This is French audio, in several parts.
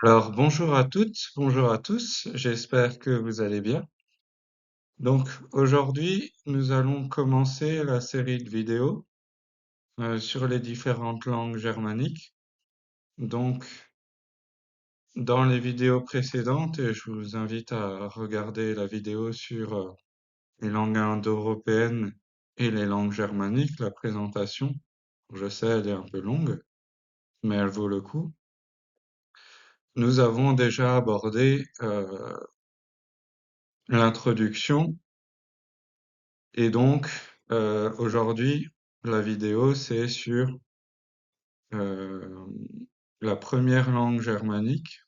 Alors, bonjour à toutes, bonjour à tous, j'espère que vous allez bien. Donc, aujourd'hui, nous allons commencer la série de vidéos sur les différentes langues germaniques. Donc, dans les vidéos précédentes, et je vous invite à regarder la vidéo sur les langues indo-européennes et les langues germaniques, la présentation. Je sais, elle est un peu longue, mais elle vaut le coup. Nous avons déjà abordé l'introduction. Et donc, aujourd'hui, la vidéo, c'est sur euh, la première langue germanique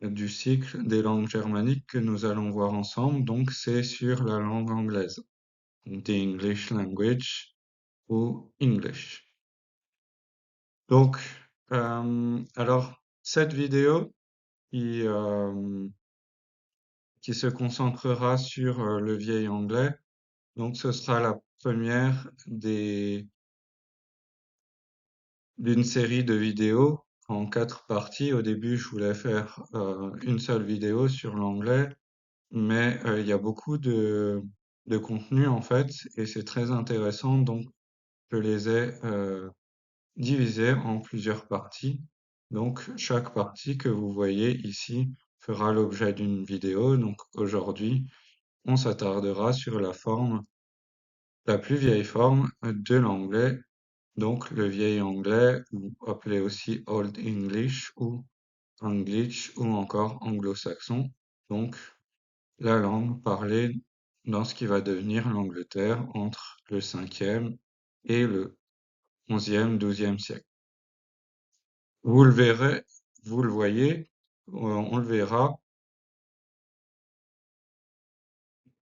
du cycle des langues germaniques que nous allons voir ensemble. Donc, c'est sur la langue anglaise, the English language ou English. Donc, alors, cette vidéo qui se concentrera sur le vieil anglais, donc ce sera la première d'une série de vidéos en 4 parties. Au début, je voulais faire une seule vidéo sur l'anglais, mais il y a beaucoup de contenu en fait, et c'est très intéressant, donc je les ai divisés en plusieurs parties. Donc chaque partie que vous voyez ici fera l'objet d'une vidéo. Donc aujourd'hui, on s'attardera sur la plus vieille forme de l'anglais, donc le vieil anglais, ou appelé aussi Old English ou English ou encore anglo-saxon, donc la langue parlée dans ce qui va devenir l'Angleterre entre le 5e et le 11e, 12e siècle. Vous le verrez, vous le voyez, on le verra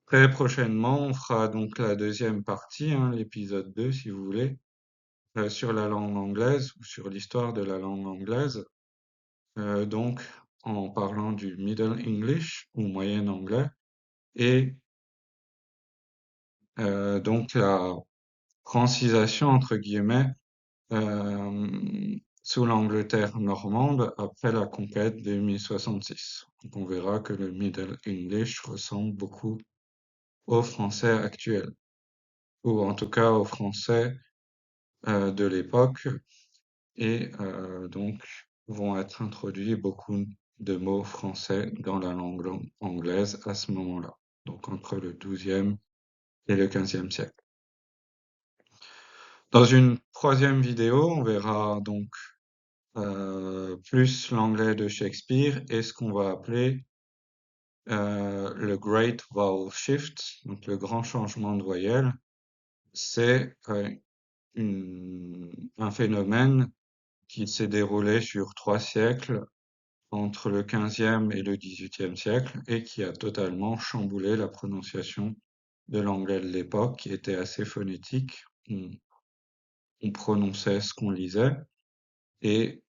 très prochainement. On fera donc la deuxième partie, hein, l'épisode 2 si vous voulez, sur la langue anglaise ou sur l'histoire de la langue anglaise. Donc, en parlant du Middle English ou moyen anglais et donc la francisation entre guillemets sous l'Angleterre normande après la conquête de 1066. Donc, on verra que le Middle English ressemble beaucoup au français actuel, ou en tout cas au français de l'époque, et donc vont être introduits beaucoup de mots français dans la langue anglaise à ce moment-là, donc entre le 12e et le 15e siècle. Dans une troisième vidéo, on verra donc plus l'anglais de Shakespeare et ce qu'on va appeler le Great Vowel Shift, donc le grand changement de voyelle. C'est un phénomène qui s'est déroulé sur 3 siècles entre le 15e et le 18e siècle et qui a totalement chamboulé la prononciation de l'anglais de l'époque, qui était assez phonétique. On prononçait ce qu'on lisait et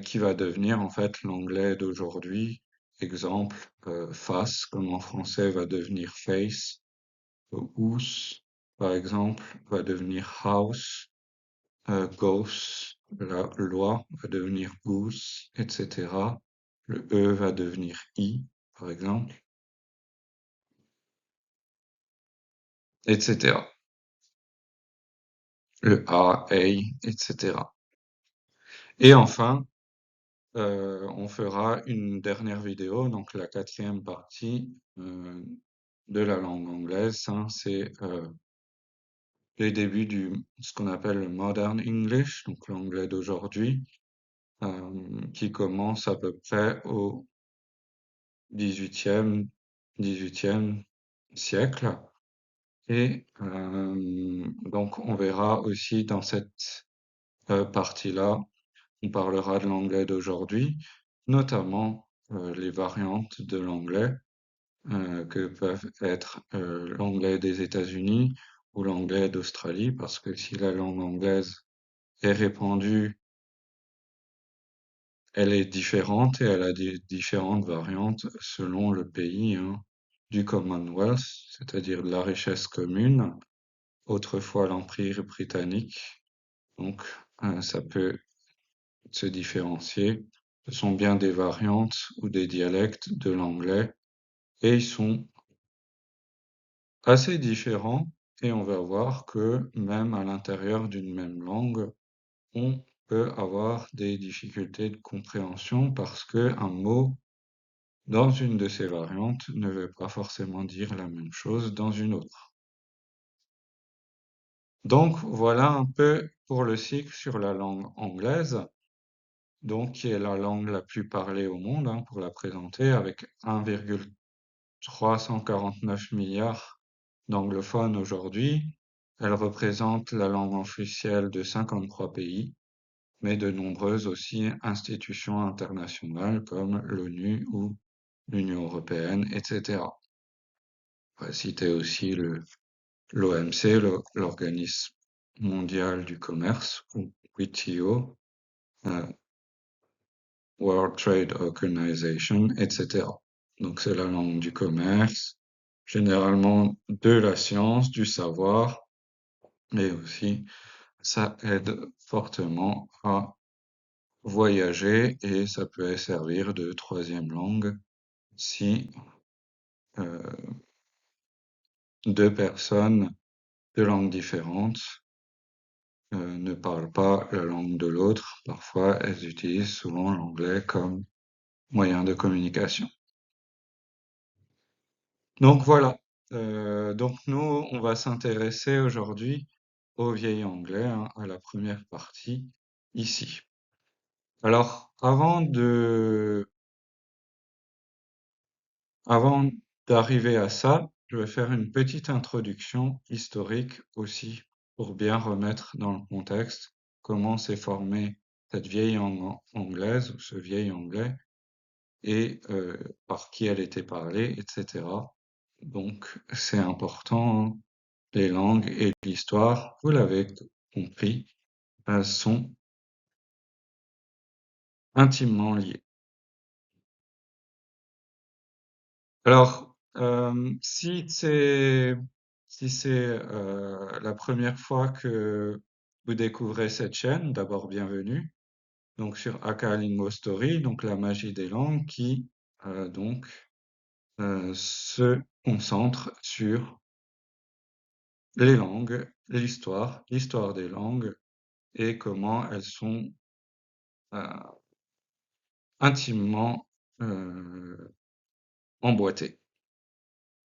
qui va devenir en fait l'anglais d'aujourd'hui. Exemple, face, comme en français va devenir face, house, par exemple, va devenir house, goose, la loi va devenir goose, etc. Le E va devenir I, par exemple, etc. Le A, etc. Et enfin, on fera une dernière vidéo, donc la quatrième partie de la langue anglaise, hein, c'est les débuts du ce qu'on appelle le Modern English, donc l'anglais d'aujourd'hui, qui commence à peu près au 18e, 18e siècle. Et donc on verra aussi dans cette partie-là, on parlera de l'anglais d'aujourd'hui, notamment les variantes de l'anglais que peuvent être l'anglais des États-Unis ou l'anglais d'Australie, parce que si la langue anglaise est répandue, elle est différente et elle a des différentes variantes selon le pays, hein, du Commonwealth, c'est-à-dire de la richesse commune, autrefois l'Empire britannique. Donc, ça peut se différencier Ce sont bien des variantes ou des dialectes de l'anglais et ils sont assez différents et on va voir que même à l'intérieur d'une même langue, on peut avoir des difficultés de compréhension parce que un mot dans une de ces variantes ne veut pas forcément dire la même chose dans une autre. Donc voilà un peu pour le cycle sur la langue anglaise, donc qui est la langue la plus parlée au monde, hein, pour la présenter, avec 1,349 milliards d'anglophones aujourd'hui. Elle représente la langue officielle de 53 pays, mais de nombreuses aussi institutions internationales comme l'ONU ou l'Union européenne, etc. On va citer aussi l'OMC, l'Organisme mondial du commerce, ou WTO, euh, World Trade Organization, etc. Donc c'est la langue du commerce, généralement de la science, du savoir, mais aussi ça aide fortement à voyager et ça peut servir de troisième langue si euh, deux personnes de langues différentes ne parlent pas la langue de l'autre. Parfois, elles utilisent souvent l'anglais comme moyen de communication. Donc voilà. Donc nous, on va s'intéresser aujourd'hui au vieil anglais, hein, à la première partie ici. Alors, avant d'arriver à ça, je vais faire une petite introduction historique aussi pour bien remettre dans le contexte comment s'est formée cette vieille langue anglaise ou ce vieil anglais et par qui elle était parlée, etc. Donc c'est important, hein. Les langues et l'histoire, vous l'avez compris, sont intimement liées. Alors, si c'est la première fois que vous découvrez cette chaîne, d'abord bienvenue. Donc sur Akalingo Story, donc la magie des langues qui donc se concentre sur les langues, l'histoire des langues et comment elles sont euh, intimement emboîtées.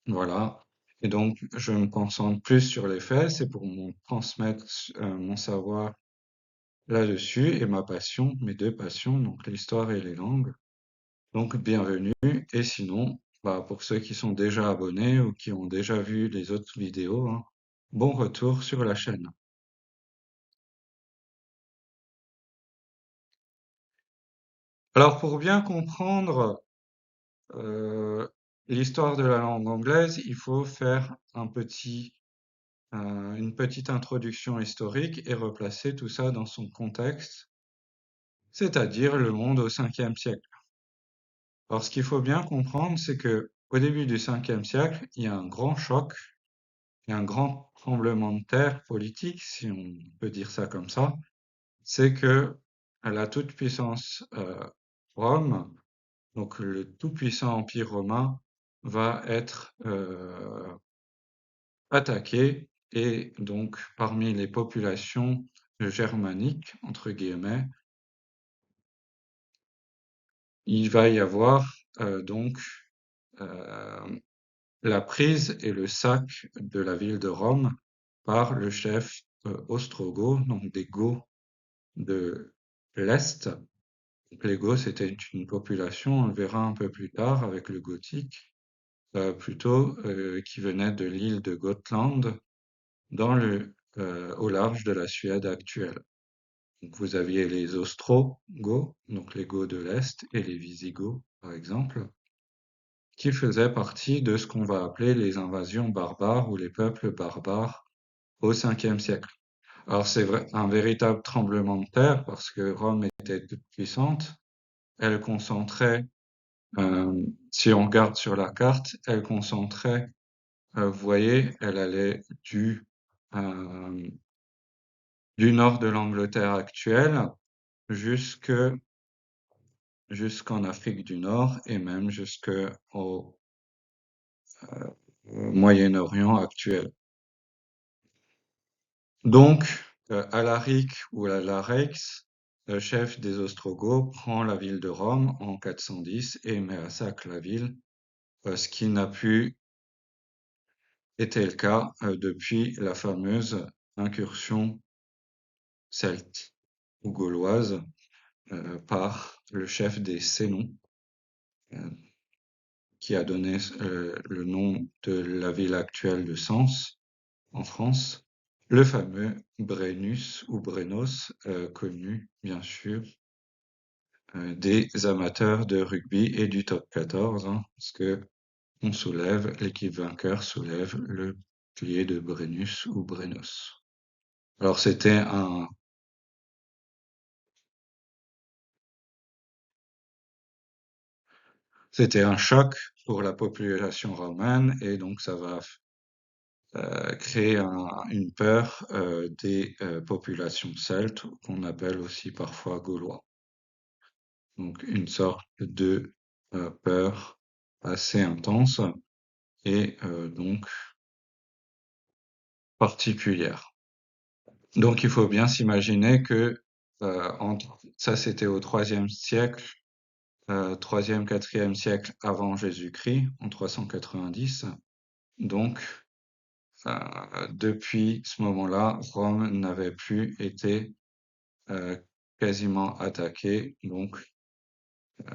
Voilà. Et donc, je me concentre plus sur les faits, c'est pour transmettre mon savoir là-dessus et ma passion, mes deux passions, donc l'histoire et les langues. Donc, bienvenue. Et sinon, bah, pour ceux qui sont déjà abonnés ou qui ont déjà vu les autres vidéos, hein, bon retour sur la chaîne. Alors, pour bien comprendre l'histoire de la langue anglaise, il faut faire une petite introduction historique et replacer tout ça dans son contexte, c'est-à-dire le monde au 5e siècle. Alors, ce qu'il faut bien comprendre, c'est que au début du 5e siècle, il y a un grand choc, il y a un grand tremblement de terre politique, si on peut dire ça comme ça. C'est que la toute-puissance Rome, donc le tout-puissant Empire romain, va être attaqué et donc parmi les populations germaniques, entre guillemets, il va y avoir donc euh, la prise et le sac de la ville de Rome par le chef ostrogoth, donc des Goths de l'Est. Donc, les Goths, c'était une population, on le verra un peu plus tard avec le gothique, plutôt qui venait de l'île de Gotland au large de la Suède actuelle. Donc, vous aviez les Ostrogoths, donc les Goths de l'Est, et les Visigoths, par exemple, qui faisaient partie de ce qu'on va appeler les invasions barbares ou les peuples barbares au 5e siècle. Alors c'est vrai, un véritable tremblement de terre parce que Rome était toute puissante. Elle concentrait, euh, si on regarde sur la carte, elle concentrait, vous voyez, elle allait euh, du nord de l'Angleterre actuelle jusque jusqu'en Afrique du Nord et même jusqu'au Moyen-Orient actuel. Donc, Alaric ou Alarex, le chef des Ostrogoths, prend la ville de Rome en 410 et massacre la ville, ce qui n'a pu été le cas depuis la fameuse incursion celte ou gauloise par le chef des Sénons, euh, qui a donné le nom de la ville actuelle de Sens en France, le fameux Brennus ou Brennos, connu bien sûr des amateurs de rugby et du top 14, hein, parce que l'équipe vainqueur soulève le pilier de Brennus ou Brennos. Alors c'était un choc pour la population romaine et donc ça va créer une peur des populations celtes qu'on appelle aussi parfois gaulois. Donc une sorte de peur assez intense et donc particulière. Donc il faut bien s'imaginer que ça c'était au troisième siècle, troisième, quatrième siècle avant Jésus-Christ, en 390. Donc depuis ce moment-là, Rome n'avait plus été quasiment attaquée, donc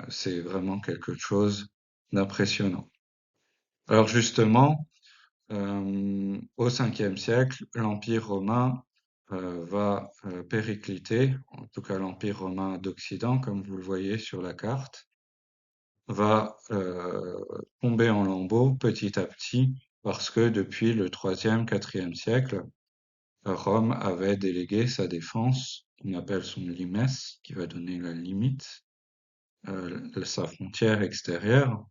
c'est vraiment quelque chose d'impressionnant. Alors justement, au 5e siècle, l'Empire romain va péricliter, en tout cas l'Empire romain d'Occident, comme vous le voyez sur la carte, va tomber en lambeaux petit à petit, parce que depuis le 3e, 4e siècle, Rome avait délégué sa défense, qu'on appelle son limes, qui va donner la limite, sa frontière extérieure,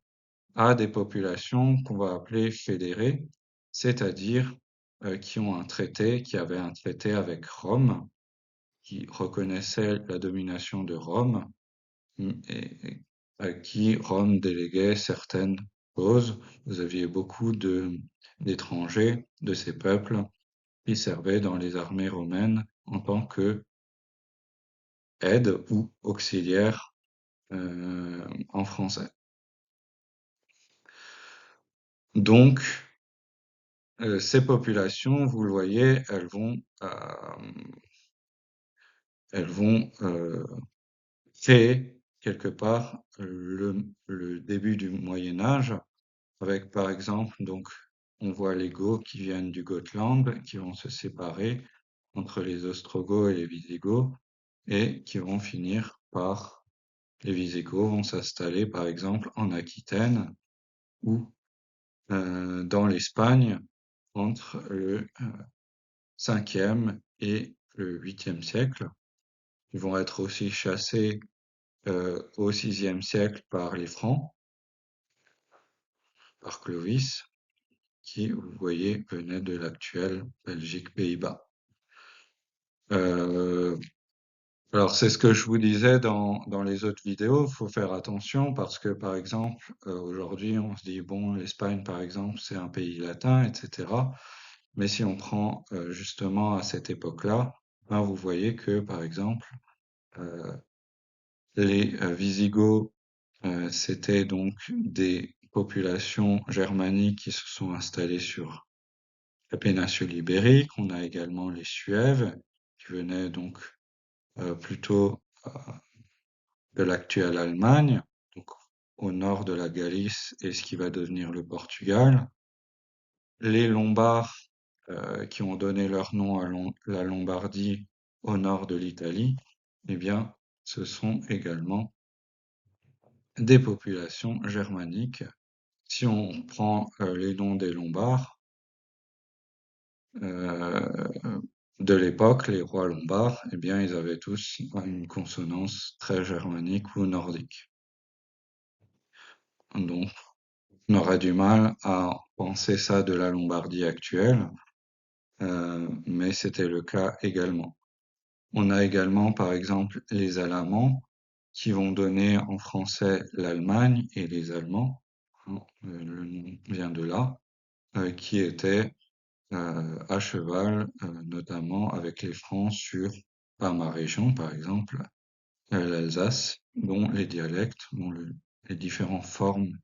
à des populations qu'on va appeler fédérées, c'est-à-dire qui avaient un traité avec Rome, qui reconnaissait la domination de Rome et à qui Rome déléguait certaines causes. Vous aviez beaucoup d'étrangers de ces peuples qui servaient dans les armées romaines en tant que aide ou auxiliaire en français. Donc, ces populations, vous le voyez, elles vont créer quelque part le début du Moyen Âge, avec par exemple, donc, on voit les Goths qui viennent du Gotland, qui vont se séparer entre les Ostrogoths et les Visigoths, et qui vont finir par les Visigoths vont s'installer par exemple en Aquitaine ou dans l'Espagne entre le 5e et le 8e siècle. Ils vont être aussi chassés au 6e siècle par les Francs, par Clovis, qui, vous voyez, venait de l'actuelle Belgique-Pays-Bas. Euh, alors, c'est ce que je vous disais dans les autres vidéos. Il faut faire attention parce que, par exemple, aujourd'hui, on se dit, bon, l'Espagne, par exemple, c'est un pays latin, etc. Mais si on prend justement à cette époque-là, ben, vous voyez que, par exemple, euh, les Visigoths, c'était donc des populations germaniques qui se sont installées sur la péninsule ibérique. On a également les Suèves qui venaient donc plutôt de l'actuelle Allemagne, donc au nord de la Galice et ce qui va devenir le Portugal. Les Lombards, qui ont donné leur nom à la Lombardie au nord de l'Italie, eh bien, ce sont également des populations germaniques. Si on prend les noms des Lombards euh, de l'époque, les rois lombards, eh bien, ils avaient tous une consonance très germanique ou nordique. Donc, on aurait du mal à penser ça de la Lombardie actuelle, mais c'était le cas également. On a également, par exemple, les Alamans, qui vont donner en français l'Allemagne et les Allemands, hein, le nom vient de là, qui étaient à cheval, notamment avec les Francs sur, par ma région par exemple, l'Alsace, dont les dialectes, les différentes formes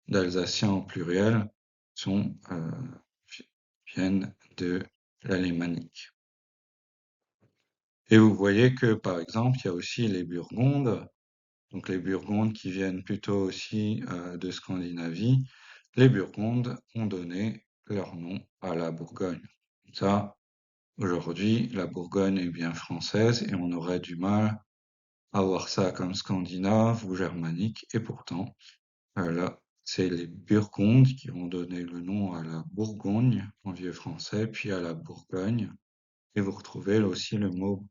d'alsacien au pluriel sont, viennent de l'alémanique. Et vous voyez que, par exemple, il y a aussi les Burgondes, donc les Burgondes qui viennent plutôt aussi de Scandinavie. Les Burgondes ont donné leur nom à la Bourgogne. Ça, aujourd'hui, la Bourgogne est bien française et on aurait du mal à voir ça comme scandinave ou germanique. Et pourtant, là, c'est les Burgondes qui ont donné le nom à la Bourgogne en vieux français, puis à la Bourgogne. Et vous retrouvez là aussi le mot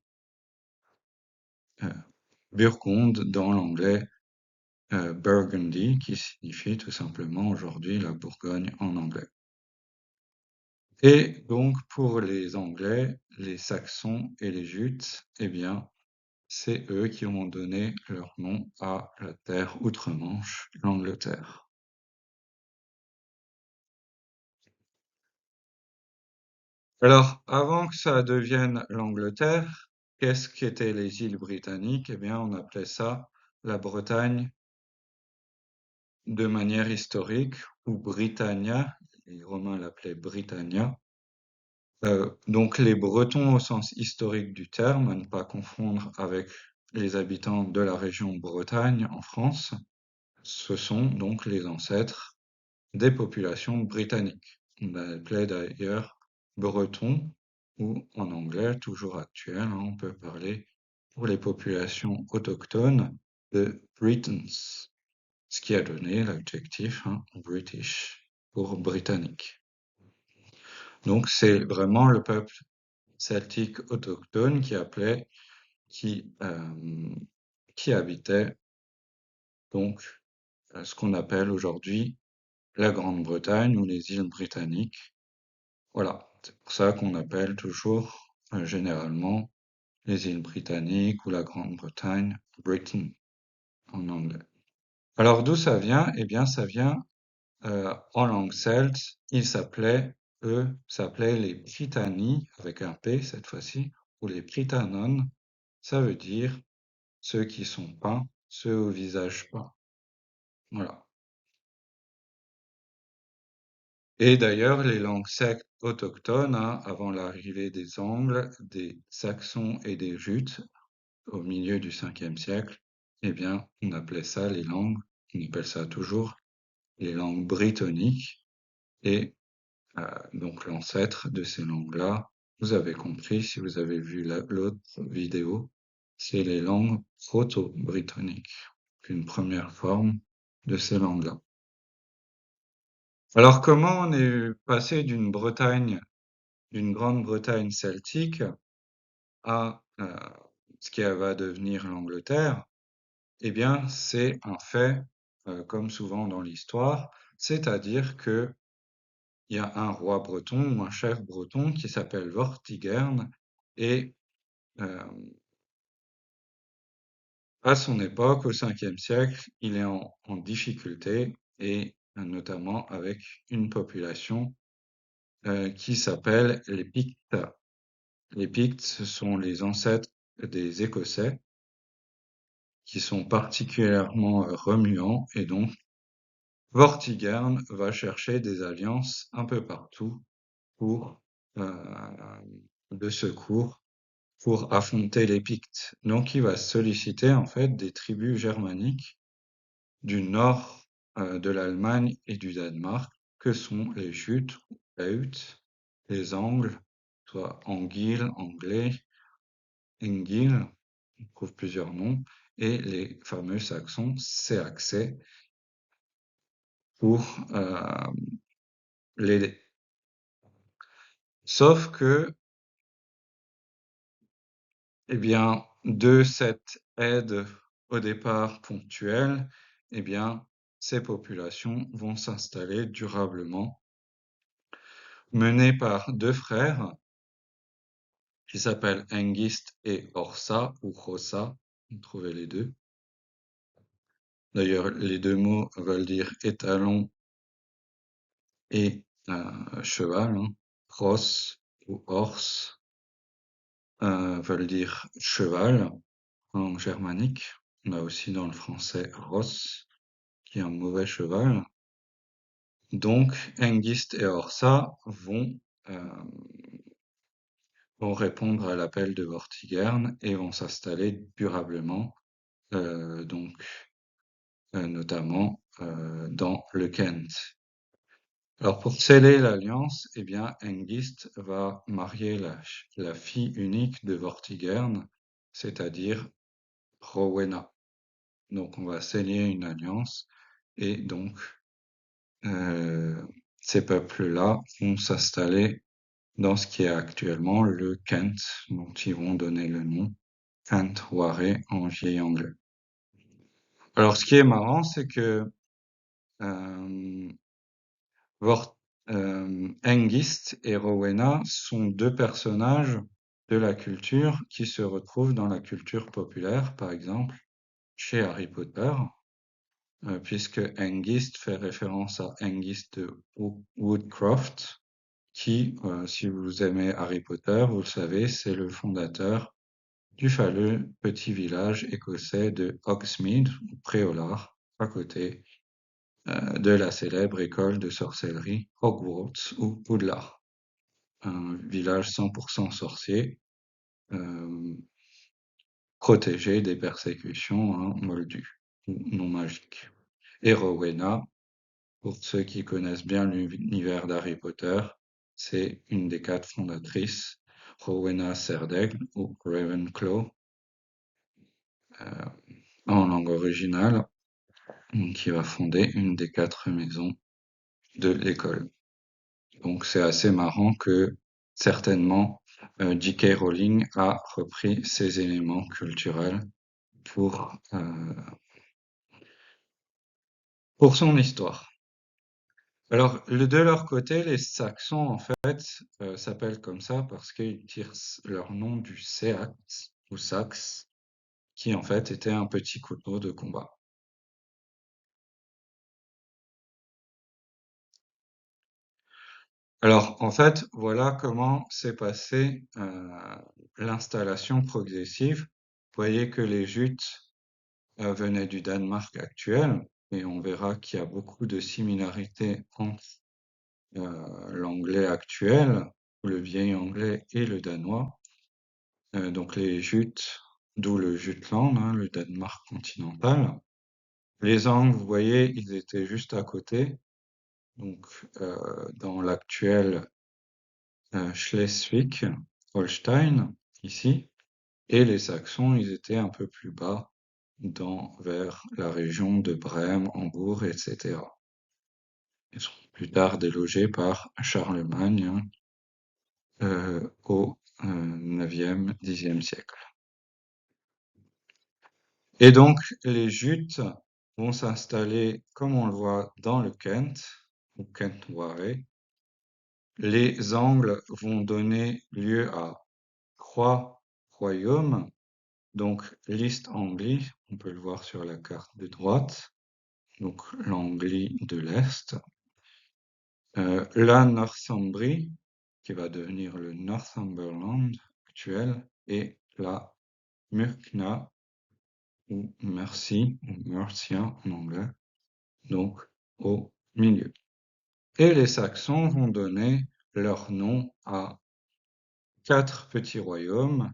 euh, Burgonde dans l'anglais Burgundy, qui signifie tout simplement aujourd'hui la Bourgogne en anglais. Et donc pour les Anglais, les Saxons et les Jutes, eh bien, c'est eux qui ont donné leur nom à la terre outre-Manche, l'Angleterre. Alors, avant que ça devienne l'Angleterre, qu'est-ce qu'étaient les îles britanniques? Eh bien, on appelait ça la Bretagne de manière historique, ou Britannia, les Romains l'appelaient Britannia. Donc les Bretons au sens historique du terme, à ne pas confondre avec les habitants de la région Bretagne en France, ce sont donc les ancêtres des populations britanniques. On appelait d'ailleurs Bretons, ou en anglais, toujours actuel, hein, on peut parler pour les populations autochtones de Britons, ce qui a donné l'adjectif hein, British pour britannique. Donc c'est vraiment le peuple celtique autochtone qui, euh, qui habitait donc ce qu'on appelle aujourd'hui la Grande-Bretagne ou les îles britanniques. Voilà, c'est pour ça qu'on appelle toujours généralement les îles britanniques ou la Grande-Bretagne Britain en anglais. Alors d'où ça vient? Eh bien ça vient en langue celte, eux s'appelaient les Prytanni avec un P cette fois-ci, ou les Prytanon, ça veut dire ceux qui sont peints, ceux au visage peint. Voilà. Et d'ailleurs, les langues celtes autochtones, hein, avant l'arrivée des Angles, des Saxons et des Jutes, au milieu du 5e siècle, eh bien, on appelait ça les langues, on appelle ça toujours les langues brittoniques, et donc l'ancêtre de ces langues-là, vous avez compris si vous avez vu l'autre vidéo, c'est les langues proto-brittoniques, une première forme de ces langues-là. Alors comment on est passé d'une Grande-Bretagne celtique à ce qui va devenir l'Angleterre? Eh bien, c'est un fait, comme souvent dans l'histoire, c'est-à-dire que il y a un roi breton ou un chef breton qui s'appelle Vortigern et euh, à son époque, au 5e siècle, il est en difficulté et notamment avec une population qui s'appelle les Pictes. Les Pictes, ce sont les ancêtres des Écossais qui sont particulièrement remuants et donc Vortigern va chercher des alliances un peu partout pour de secours pour affronter les Pictes. Donc il va solliciter en fait des tribus germaniques du nord de l'Allemagne et du Danemark, que sont les Jutes, les Angles, soit Anguilles, Anglais, Engil, on trouve plusieurs noms, et les fameux Saxons, Séaxais, pour l'aider. Sauf que, eh bien, de cette aide au départ ponctuelle, eh bien, ces populations vont s'installer durablement, menées par deux frères qui s'appellent Hengist et Horsa, ou Hossa, vous trouvez les deux. D'ailleurs, les deux mots veulent dire étalon et cheval, hein. Ross ou horse veulent dire cheval en germanique. On a aussi dans le français Ross, qui est un mauvais cheval. Donc, Hengist et Horsa euh, vont répondre à l'appel de Vortigern et vont s'installer durablement, donc notamment dans le Kent. Alors pour sceller l'alliance, eh bien Hengist va marier la fille unique de Vortigern, c'est-à-dire Rowena. Donc on va sceller une alliance et donc euh, ces peuples-là vont s'installer dans ce qui est actuellement le Kent, dont ils vont donner le nom Kent-Ware en vieil anglais. Alors ce qui est marrant, c'est que euh, Vor- Hengist et Rowena sont deux personnages de la culture qui se retrouvent dans la culture populaire, par exemple, chez Harry Potter, puisque Hengist fait référence à Hengist de Woodcroft, qui, si vous aimez Harry Potter, vous le savez, c'est le fondateur du fameux petit village écossais de Hogsmeade, ou Préolard, à côté de la célèbre école de sorcellerie Hogwarts ou Poudlard, un village 100% sorcier, euh, protégé des persécutions moldus ou non magiques. Et Rowena, pour ceux qui connaissent bien l'univers d'Harry Potter, c'est une des quatre fondatrices, Rowena Serdaigle ou Ravenclaw euh, en langue originale, qui va fonder une des quatre maisons de l'école. Donc c'est assez marrant que certainement J.K. Rowling a repris ces éléments culturels pour, euh, pour son histoire. Alors, de leur côté, les Saxons, en fait, s'appellent comme ça parce qu'ils tirent leur nom du Seax, ou Sax, qui en fait était un petit couteau de combat. Alors, en fait, voilà comment s'est passée l'installation progressive. Vous voyez que les Jutes venaient du Danemark actuel, et on verra qu'il y a beaucoup de similarités entre l'anglais actuel, le vieil anglais et le danois. Donc les Jutes, d'où le Jutland, hein, le Danemark continental. Les Angles, vous voyez, ils étaient juste à côté, donc dans l'actuel Schleswig-Holstein, ici, et les Saxons, ils étaient un peu plus bas, vers la région de Brême, Hambourg, etc. Ils sont plus tard délogés par Charlemagne hein, au 9e, 10e siècle. Et donc, les Jutes vont s'installer, comme on le voit, dans le Kent, ou Kent-Ware. Les Angles vont donner lieu à trois royaumes, donc l'East Anglie, on peut le voir sur la carte de droite, donc l'Anglie de l'Est, la Northumbrie, qui va devenir le Northumberland actuel, et la Murkna, ou Mercie, ou Mercia en anglais, donc au milieu. Et les Saxons vont donner leur nom à quatre petits royaumes,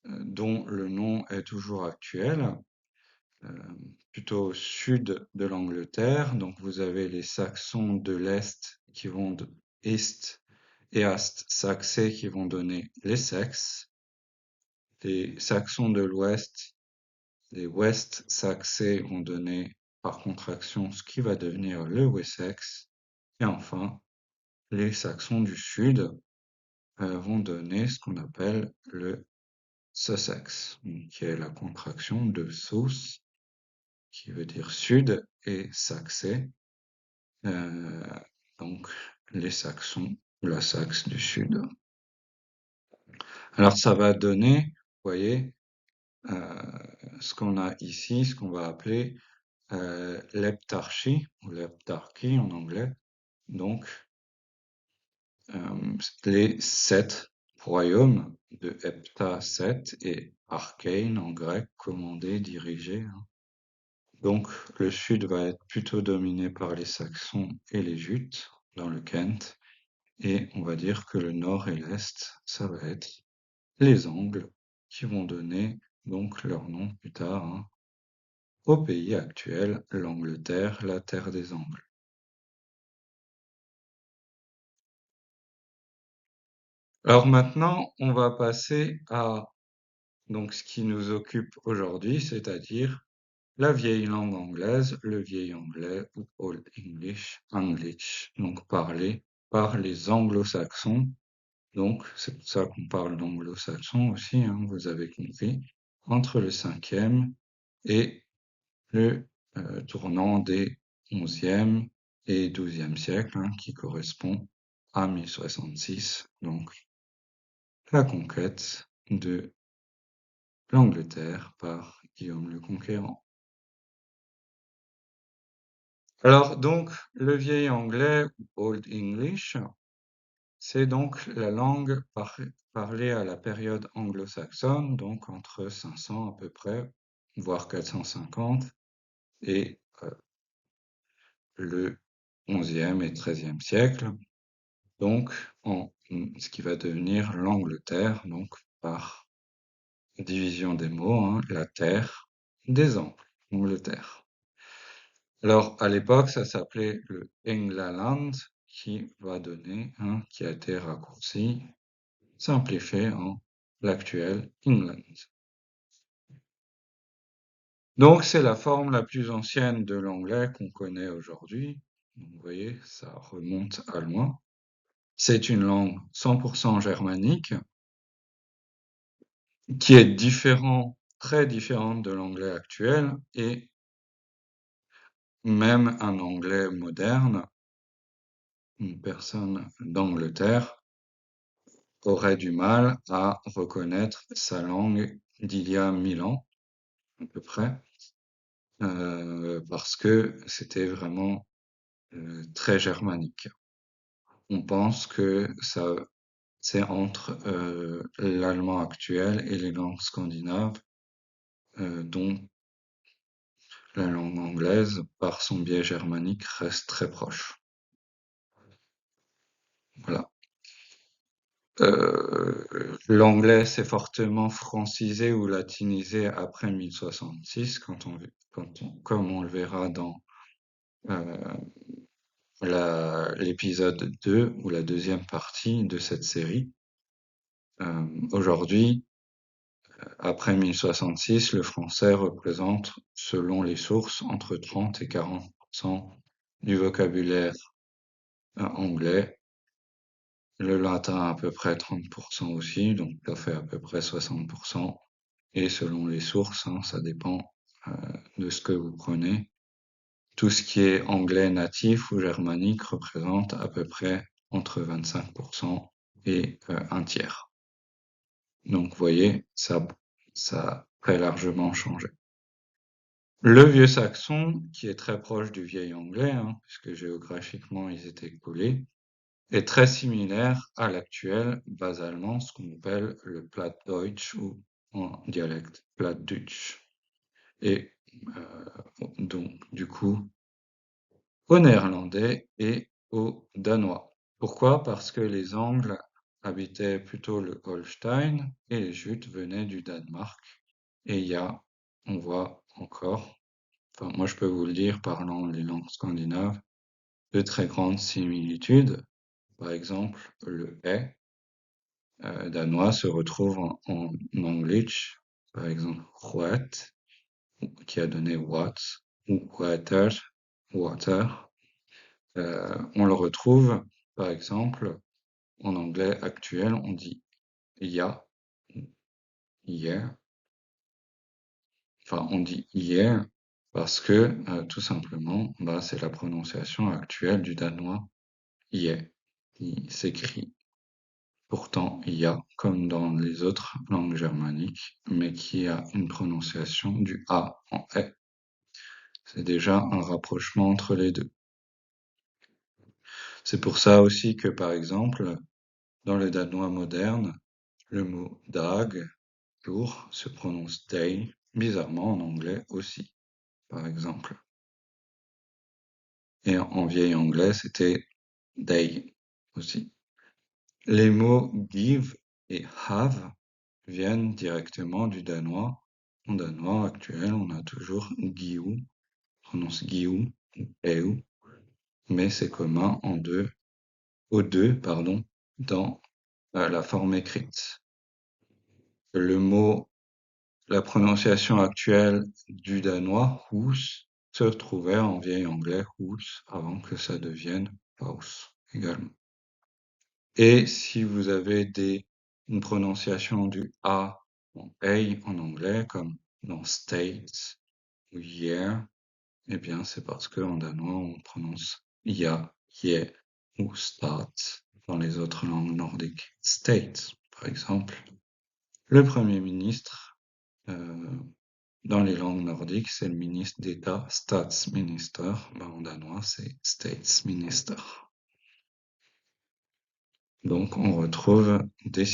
dont le nom est toujours actuel, euh, plutôt au sud de l'Angleterre. Donc vous avez les Saxons de l'Est qui vont de East et Ast Saxé qui vont donner l'Essex. Les Saxons de l'Ouest, les West Saxés vont donner par contraction ce qui va devenir le Wessex. Et enfin, les Saxons du Sud vont donner ce qu'on appelle le Sussex, qui est la contraction de Sus, qui veut dire sud, et Saxé, euh, donc les Saxons, ou la Saxe du Sud. Alors ça va donner, vous voyez, ce qu'on a ici, ce qu'on va appeler l'heptarchie, ou l'heptarchie en anglais, donc les 7 royaumes de Hepta, 7 et Archéine en grec, commandé, dirigé, hein. Donc le sud va être plutôt dominé par les Saxons et les Jutes dans le Kent, et on va dire que le nord et l'est, ça va être les Angles qui vont donner donc leur nom plus tard, hein, au pays actuel, l'Angleterre, la terre des Angles. Alors maintenant, on va passer à donc ce qui nous occupe aujourd'hui, c'est-à-dire la vieille langue anglaise, le vieil anglais ou Old English, English, donc parlé par les anglo-saxons. Donc c'est pour ça qu'on parle d'anglo-saxon aussi, hein, vous avez compris, entre le 5e et le tournant des 11e et 12e siècles, hein, qui correspond à 1066, donc la conquête de l'Angleterre par Guillaume le Conquérant. Alors donc, le vieil anglais, Old English, c'est donc la langue parlée à la période anglo-saxonne, donc entre 500 à peu près, voire 450, et le 11e et 13e siècle, donc en ce qui va devenir l'Angleterre, donc par division des mots, hein, la terre des Angles, Angleterre. Alors, à l'époque, ça s'appelait le Englaland, qui va donner, hein, qui a été raccourci, simplifié en l'actuel England. Donc, c'est la forme la plus ancienne de l'anglais qu'on connaît aujourd'hui. Donc, vous voyez, ça remonte à loin. C'est une langue 100% germanique, qui est très différente de l'anglais actuel, et même un anglais moderne, une personne d'Angleterre, aurait du mal à reconnaître sa langue d'il y a 1000 ans, à peu près, parce que c'était vraiment très germanique. On pense que ça, c'est entre l'allemand actuel et les langues scandinaves, dont la langue anglaise, par son biais germanique, reste très proche. Voilà. L'anglais s'est fortement francisé ou latinisé après 1066, comme on le verra dans euh, l'épisode 2 ou la deuxième partie de cette série. Aujourd'hui, après 1066, le français représente, selon les sources, entre 30 et 40% du vocabulaire anglais. Le latin à peu près 30% aussi, donc ça fait à peu près 60%. Et selon les sources, hein, ça dépend euh, de ce que vous prenez. Tout ce qui est anglais natif ou germanique représente à peu près entre 25% et un tiers. Donc vous voyez, ça a très largement changé. Le vieux saxon, qui est très proche du vieil anglais, hein, puisque géographiquement ils étaient collés, est très similaire à l'actuel bas allemand, ce qu'on appelle le Plattdeutsch ou en dialecte Plattdeutsch. Et donc du coup au néerlandais et au danois. Pourquoi? Parce que les Angles habitaient plutôt le Holstein et les Jutes venaient du Danemark. Et on voit encore, enfin moi je peux vous le dire parlant les langues scandinaves, de très grandes similitudes. Par exemple, le est danois se retrouve en English, par exemple, what, qui a donné what, ou water, water. On le retrouve, par exemple, en anglais actuel, on dit ya, hier, enfin on dit hier, parce que tout simplement, bah, c'est la prononciation actuelle du danois, yeah, qui s'écrit. Pourtant, il y a, comme dans les autres langues germaniques, mais qui a une prononciation du A en E. C'est déjà un rapprochement entre les deux. C'est pour ça aussi que, par exemple, dans le danois moderne, le mot dag, jour, se prononce day, bizarrement en anglais aussi, par exemple. Et en vieil anglais, c'était day aussi. Les mots give et have viennent directement du danois. En danois actuel, on a toujours giu, on prononce giu ou eu, mais c'est commun aux deux, pardon, dans la forme écrite. Le mot, la prononciation actuelle du danois, hus, se trouvait en vieil anglais hus avant que ça devienne house également. Et si vous avez une prononciation du A en A en anglais, comme dans state ou year, eh bien, c'est parce qu'en danois, on prononce ya, ye ou stat dans les autres langues nordiques. State, par exemple. Le Premier ministre, dans les langues nordiques, c'est le ministre d'État, Statsminister. Ben, en danois, c'est Statsminister. Donc, on retrouve des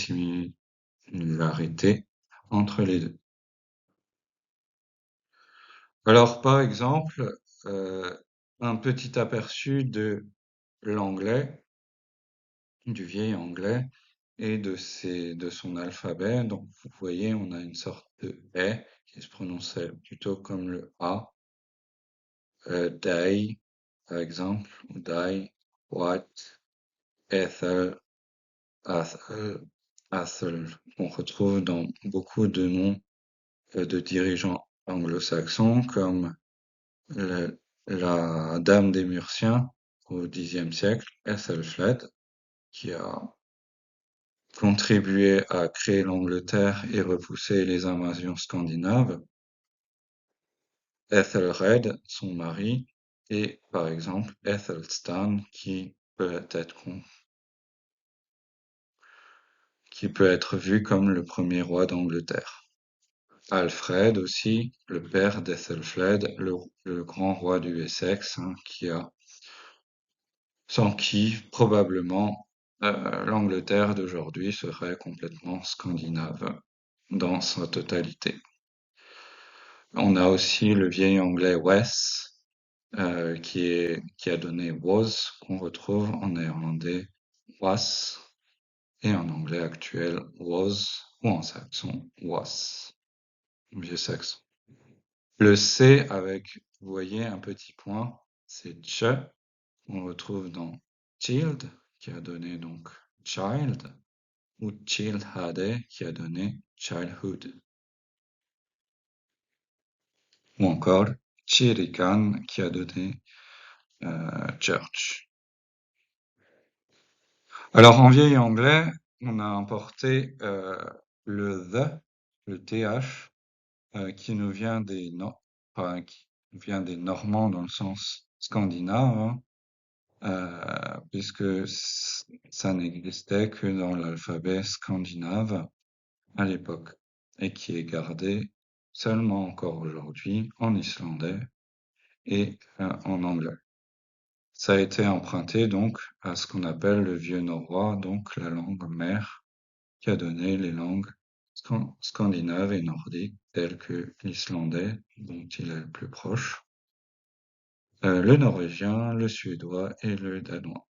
similarités entre les deux. Alors, par exemple, un petit aperçu de l'anglais, du vieil anglais, et de son alphabet. Donc, vous voyez, on a une sorte de E qui se prononçait plutôt comme le A, day, par exemple, ou die, what, Ethel, Athel, Athel, qu'on retrouve dans beaucoup de noms de dirigeants anglo-saxons comme le- la Dame des Murciens au Xe siècle, Ethelflaed, qui a contribué à créer l'Angleterre et repousser les invasions scandinaves, Ethelred, son mari, et par exemple Ethelstan, qui peut être vu comme le premier roi d'Angleterre. Alfred aussi, le père d'Ethelflaed, le grand roi du Wessex, hein, sans qui probablement l'Angleterre d'aujourd'hui serait complètement scandinave dans sa totalité. On a aussi le vieil anglais Wes, qui a donné was, qu'on retrouve en néerlandais was, et en anglais actuel was, ou en saxon was, vieux saxon. Le C avec, vous voyez, un petit point, c'est ch, on retrouve dans child, qui a donné donc child, ou childhade, qui a donné childhood. Ou encore chirikan, qui a donné church. Alors en vieil anglais, on a importé le le th, qui nous vient enfin, qui nous vient des Normands dans le sens scandinave, hein, puisque ça n'existait que dans l'alphabet scandinave à l'époque, et qui est gardé seulement encore aujourd'hui en islandais et en anglais. Ça a été emprunté donc à ce qu'on appelle le vieux norrois, donc la langue mère, qui a donné les langues scandinaves et nordiques telles que l'islandais, dont il est le plus proche, le norvégien, le suédois et le danois.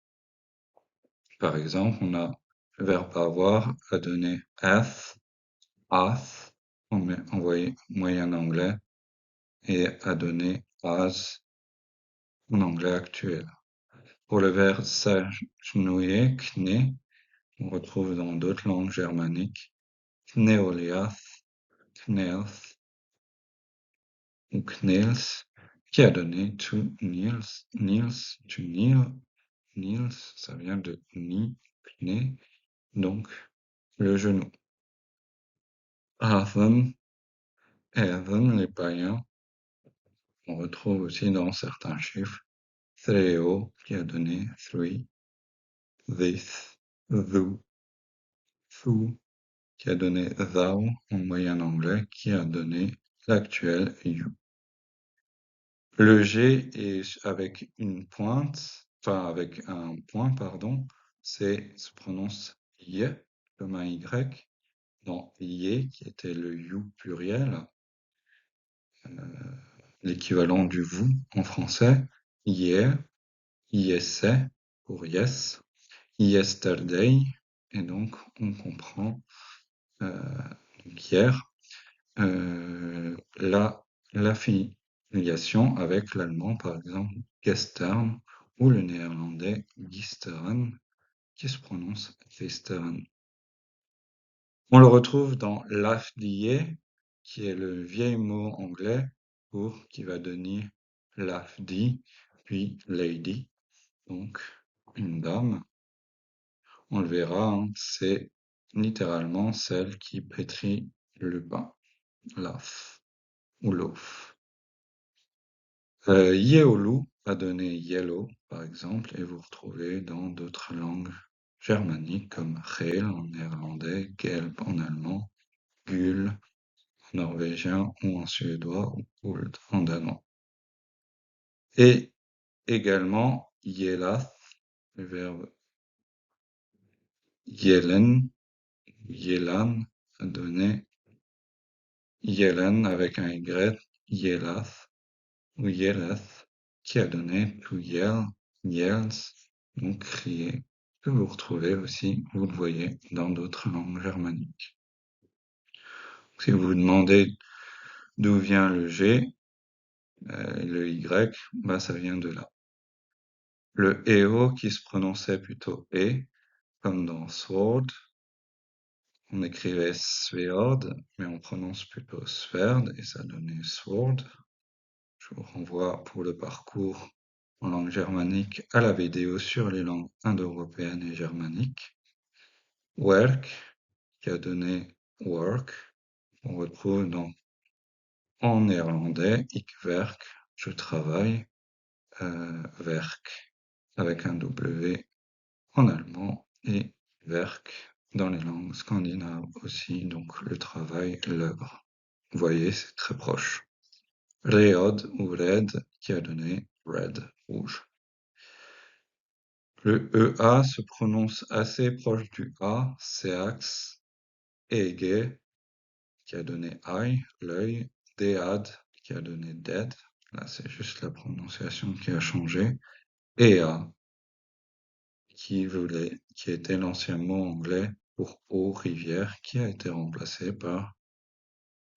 Par exemple, on a le verbe avoir a donné hath, hath, en moyen anglais, et a donné has en anglais actuel. Pour le verbe s'agenouiller, kné, on retrouve dans d'autres langues germaniques Kneoliath, Knelth ou Knels, qui a donné to Niels, Niels, to kneel, Niels, ça vient de ni, kné, donc le genou. Heathen, Heathen, les païens, on retrouve aussi dans certains chiffres Threo, qui a donné three, this, thou. thou, qui a donné thou en moyen anglais, qui a donné l'actuel you. Le G est avec une pointe, enfin avec un point, pardon, se prononce ye, comme un Y, dans ye, qui était le you pluriel, l'équivalent du vous en français, hier, yesait pour yes, yesterday, et donc on comprend euh, donc hier la l'affiliation avec l'allemand, par exemple gestern, ou le néerlandais gisteren, qui se prononce gisteren. On le retrouve dans l'afdié, qui est le vieil mot anglais pour qui va donner l'afdi, puis lady, donc une dame. On le verra, hein, c'est littéralement celle qui pétrit le pain, l'af ou loaf. Yeolu a donné yellow, par exemple, et vous retrouvez dans d'autres langues germaniques comme Geel en néerlandais, Gelb en allemand, Gul en norvégien ou en suédois ou Guld en danois. Et également Yelath, le verbe yelen, yelan a donné yelen avec un Y, Yelath ou Yeleth, qui a donné to yell, yells, donc crier, que vous retrouvez aussi, vous le voyez, dans d'autres langues germaniques. Si vous vous demandez d'où vient le G, le Y, bah ça vient de là. Le EO qui se prononçait plutôt E, comme dans sword, on écrivait sword, mais on prononce plutôt sverd, et ça donnait sword. Je vous renvoie pour le parcours en langue germanique à la vidéo sur les langues indo-européennes et germaniques. Werk, qui a donné work, on retrouve en néerlandais, ik werk, je travaille, werk, avec un W en allemand, et werk dans les langues scandinaves aussi, donc le travail, l'œuvre. Vous voyez, c'est très proche. Reod ou red, qui a donné red, rouge. Le EA se prononce assez proche du A, Seax, Ege, qui a donné eye, l'œil, Dead, qui a donné dead, là c'est juste la prononciation qui a changé, Ea, qui était l'ancien mot anglais pour eau, rivière, qui a été remplacé par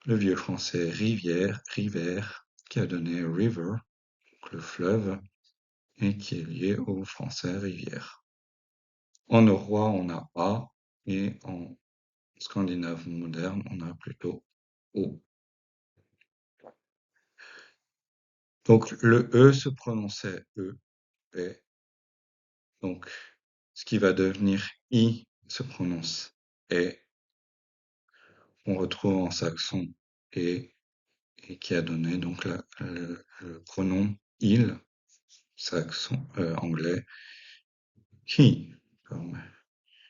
le vieux français rivière, river, qui a donné river, donc le fleuve, et qui est lié au français rivière. En norrois, on a A, et en scandinave moderne, on a plutôt O. Donc le E se prononçait E, E. Donc ce qui va devenir I se prononce E. On retrouve en saxon E, et qui a donné donc le pronom il, saxon, anglais, he, comme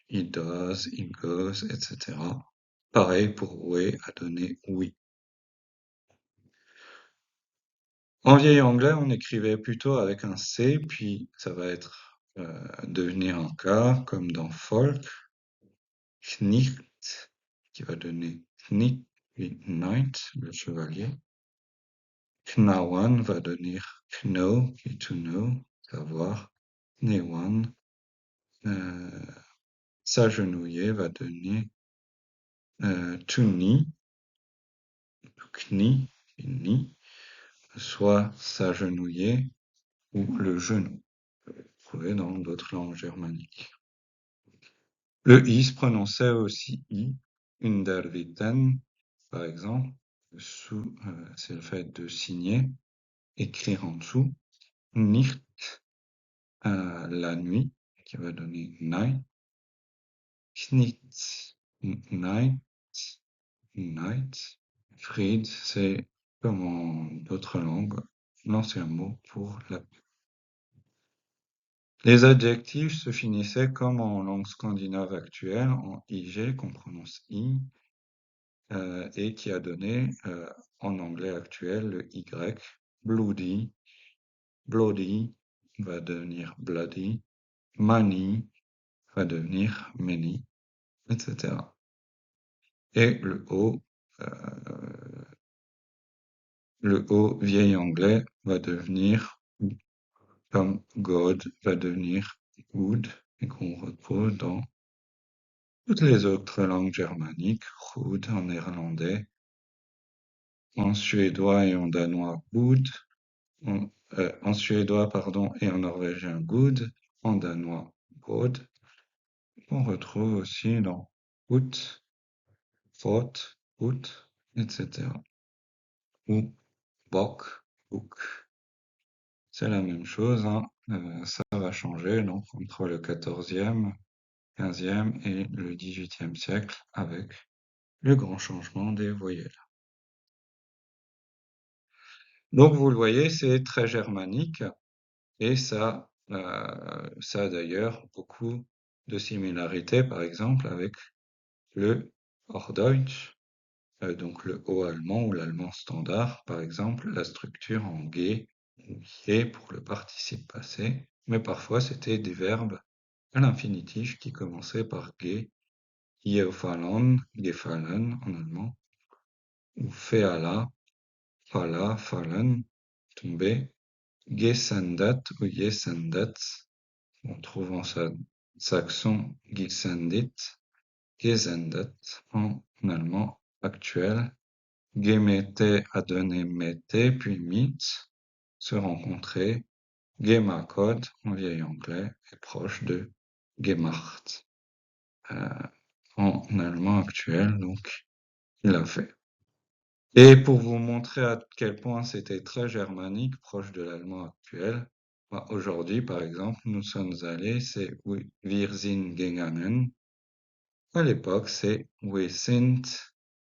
he does, he goes, etc. Pareil pour we a donné we. En vieil anglais, on écrivait plutôt avec un C, puis ça va être devenir un K, comme dans folk, Knicht, qui va donner Knicht, puis Knight, le chevalier. Knawan va devenir Know, qui est to know, savoir. Newan, s'agenouiller va devenir to knee, to knie, knee, soit s'agenouiller ou le genou. Trouvé dans d'autres langues germaniques. Le i se prononçait aussi i, underwritten, par exemple, c'est le fait de signer, écrire en dessous, nicht, la nuit, qui va donner night, knit, night, night, Fried, c'est comme en d'autres langues, l'ancien mot pour la paix. Les adjectifs se finissaient comme en langue scandinave actuelle, en ig, qu'on prononce i, et qui a donné en anglais actuel le y. Bloody, bloody va devenir bloody, money va devenir many, etc. Et le o vieil anglais va devenir, comme God va devenir good, et qu'on retrouve dans toutes les autres langues germaniques, goed en néerlandais, en suédois et en danois good, en suédois, pardon, et en norvégien good, en danois god, qu'on retrouve aussi dans ut, fot, ut, etc. Ou bok, book. C'est la même chose, hein. Ça va changer donc entre le 14e, 15e et le 18e siècle avec le grand changement des voyelles. Donc vous le voyez, c'est très germanique et ça a d'ailleurs beaucoup de similarités, par exemple, avec le Hochdeutsch, donc le haut allemand ou l'allemand standard, par exemple, la structure en G ou G pour le participe passé, mais parfois c'était des verbes à l'infinitif qui commençaient par G, gefallen, gefallen en allemand, ou feala, fala, fallen, tomber, gesendet ou gesendet, on trouve en saxon gesendit, gesendet en allemand actuel, gemete a donné mete, puis mit, se rencontrer, gemakod en vieil anglais est proche de gemacht en allemand actuel, donc il l'a fait. Et pour vous montrer à quel point c'était très germanique, proche de l'allemand actuel, bah, aujourd'hui, par exemple, nous sommes allés, c'est wir sind gegangen. À l'époque, c'est we sind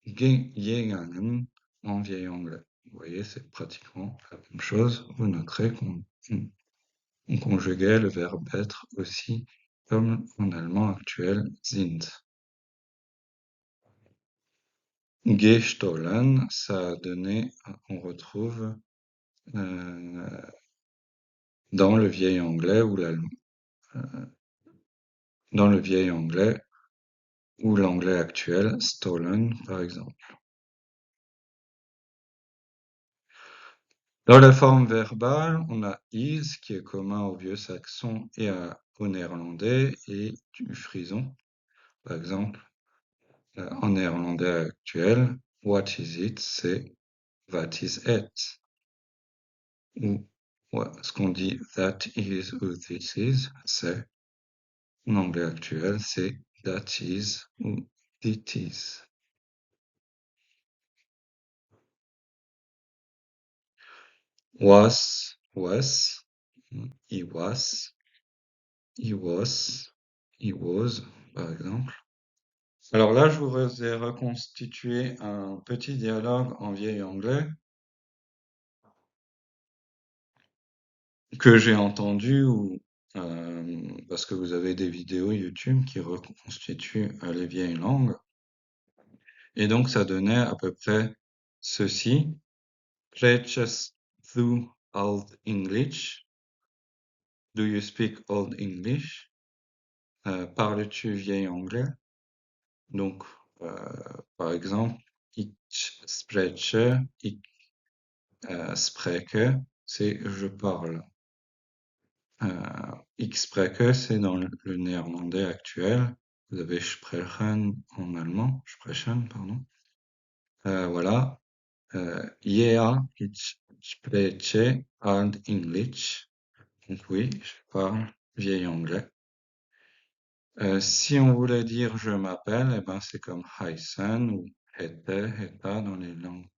gegangen en vieil anglais. Vous voyez, c'est pratiquement la même chose. Vous noterez qu'on conjuguait le verbe être aussi comme en allemand actuel sind. Gestohlen, ça a donné, on retrouve euh, dans le vieil anglais ou dans le vieil anglais ou l'anglais actuel, stolen par exemple. Dans la forme verbale, on a is qui est commun au vieux saxon et au néerlandais et du frison. Par exemple, en néerlandais actuel, what is it, c'est what is it. Ou ce qu'on dit that is ou this is, c'est en anglais actuel, c'est that is ou it is. Was, he was, he was, he was, par exemple. Alors là, je vous ai reconstitué un petit dialogue en vieil anglais que j'ai entendu parce que vous avez des vidéos YouTube qui reconstituent les vieilles langues. Et donc, ça donnait à peu près ceci. Spreches du Old English? Do you speak Old English? Parles-tu vieil anglais? Donc, par exemple, ich spreche, ich spreche, c'est je parle. Ich spreche, c'est dans le néerlandais actuel. Vous avez sprechen en allemand, sprechen, pardon. Voilà. Ja, ich spreche Old English. Donc oui, je parle vieil anglais. Si on voulait dire je m'appelle, eh ben c'est comme heißen ou hette, heta dans les langues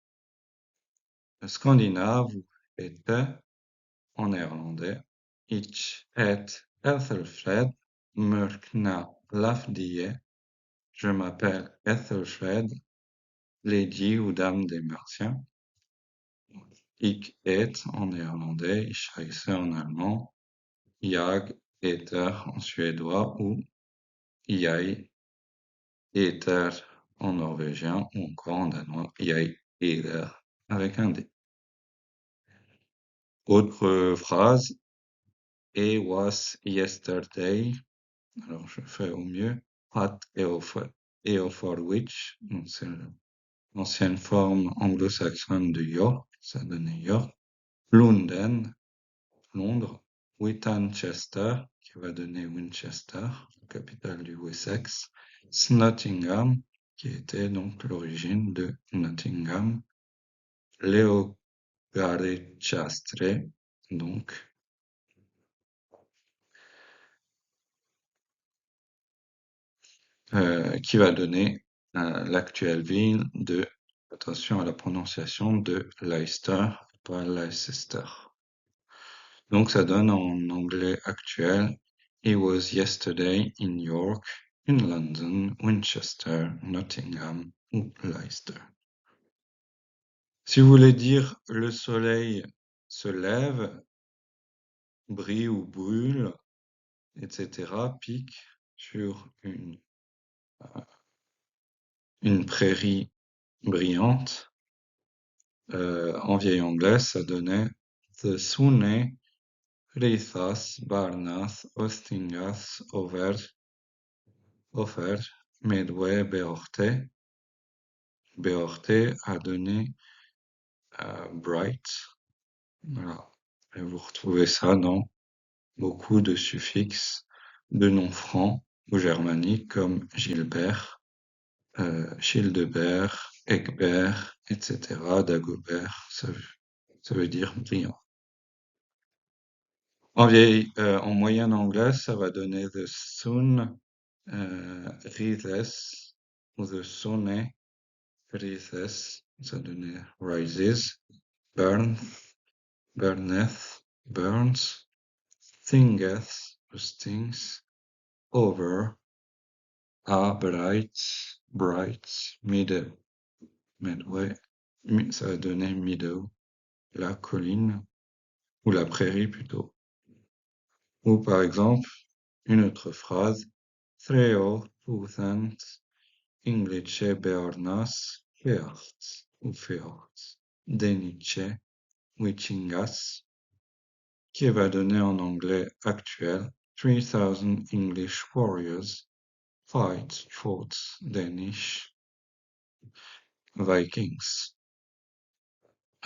scandinaves ou hette en néerlandais. Ich het Ethelfred, Mörkna Lafdie. Je m'appelle Ethelfred, Lady ou Dame des Martiens. Ik et en néerlandais, ich heiße en allemand, Jag Ether en suédois ou jeg, ether en norvégien ou encore en danois, jeg eder avec un D. Autre phrase, it was yesterday. Alors je fais au mieux. At Eofor-Witch, donc c'est l'ancienne forme anglo-saxonne de York, ça donnait York. London, Londres. Winchester, qui va donner Winchester, capitale du Wessex. Nottingham, qui était donc l'origine de Nottingham. Leogarecastre, donc, qui va donner l'actuelle ville de, attention à la prononciation, de Leicester, pas Leicester. Donc ça donne en anglais actuel He was yesterday in York, in London, Winchester, Nottingham ou Leicester. Si vous voulez dire le soleil se lève, brille ou brûle, etc., pique sur une prairie brillante, en vieil anglais, ça donnait The sunne rithas barnas ostingas over Medway Beorte. Beorte a donné bright. Voilà. Et vous retrouvez ça dans beaucoup de suffixes de noms francs ou germaniques comme Gilbert, Childebert, Egbert, etc., Dagobert, ça veut dire brillant. En moyen anglais, ça va donner the sun rises ou the sunne rises, ça donnait rises, burn, burneth, burns, stingeth, stings, over, a bright, bright, midway, ça va donner meadow, la colline, ou la prairie plutôt. Ou par exemple, une autre phrase, Threo thousand English beornas feart ou feart, deniche wichingas, qui va donner en anglais actuel 3000 English warriors fought Danish Vikings.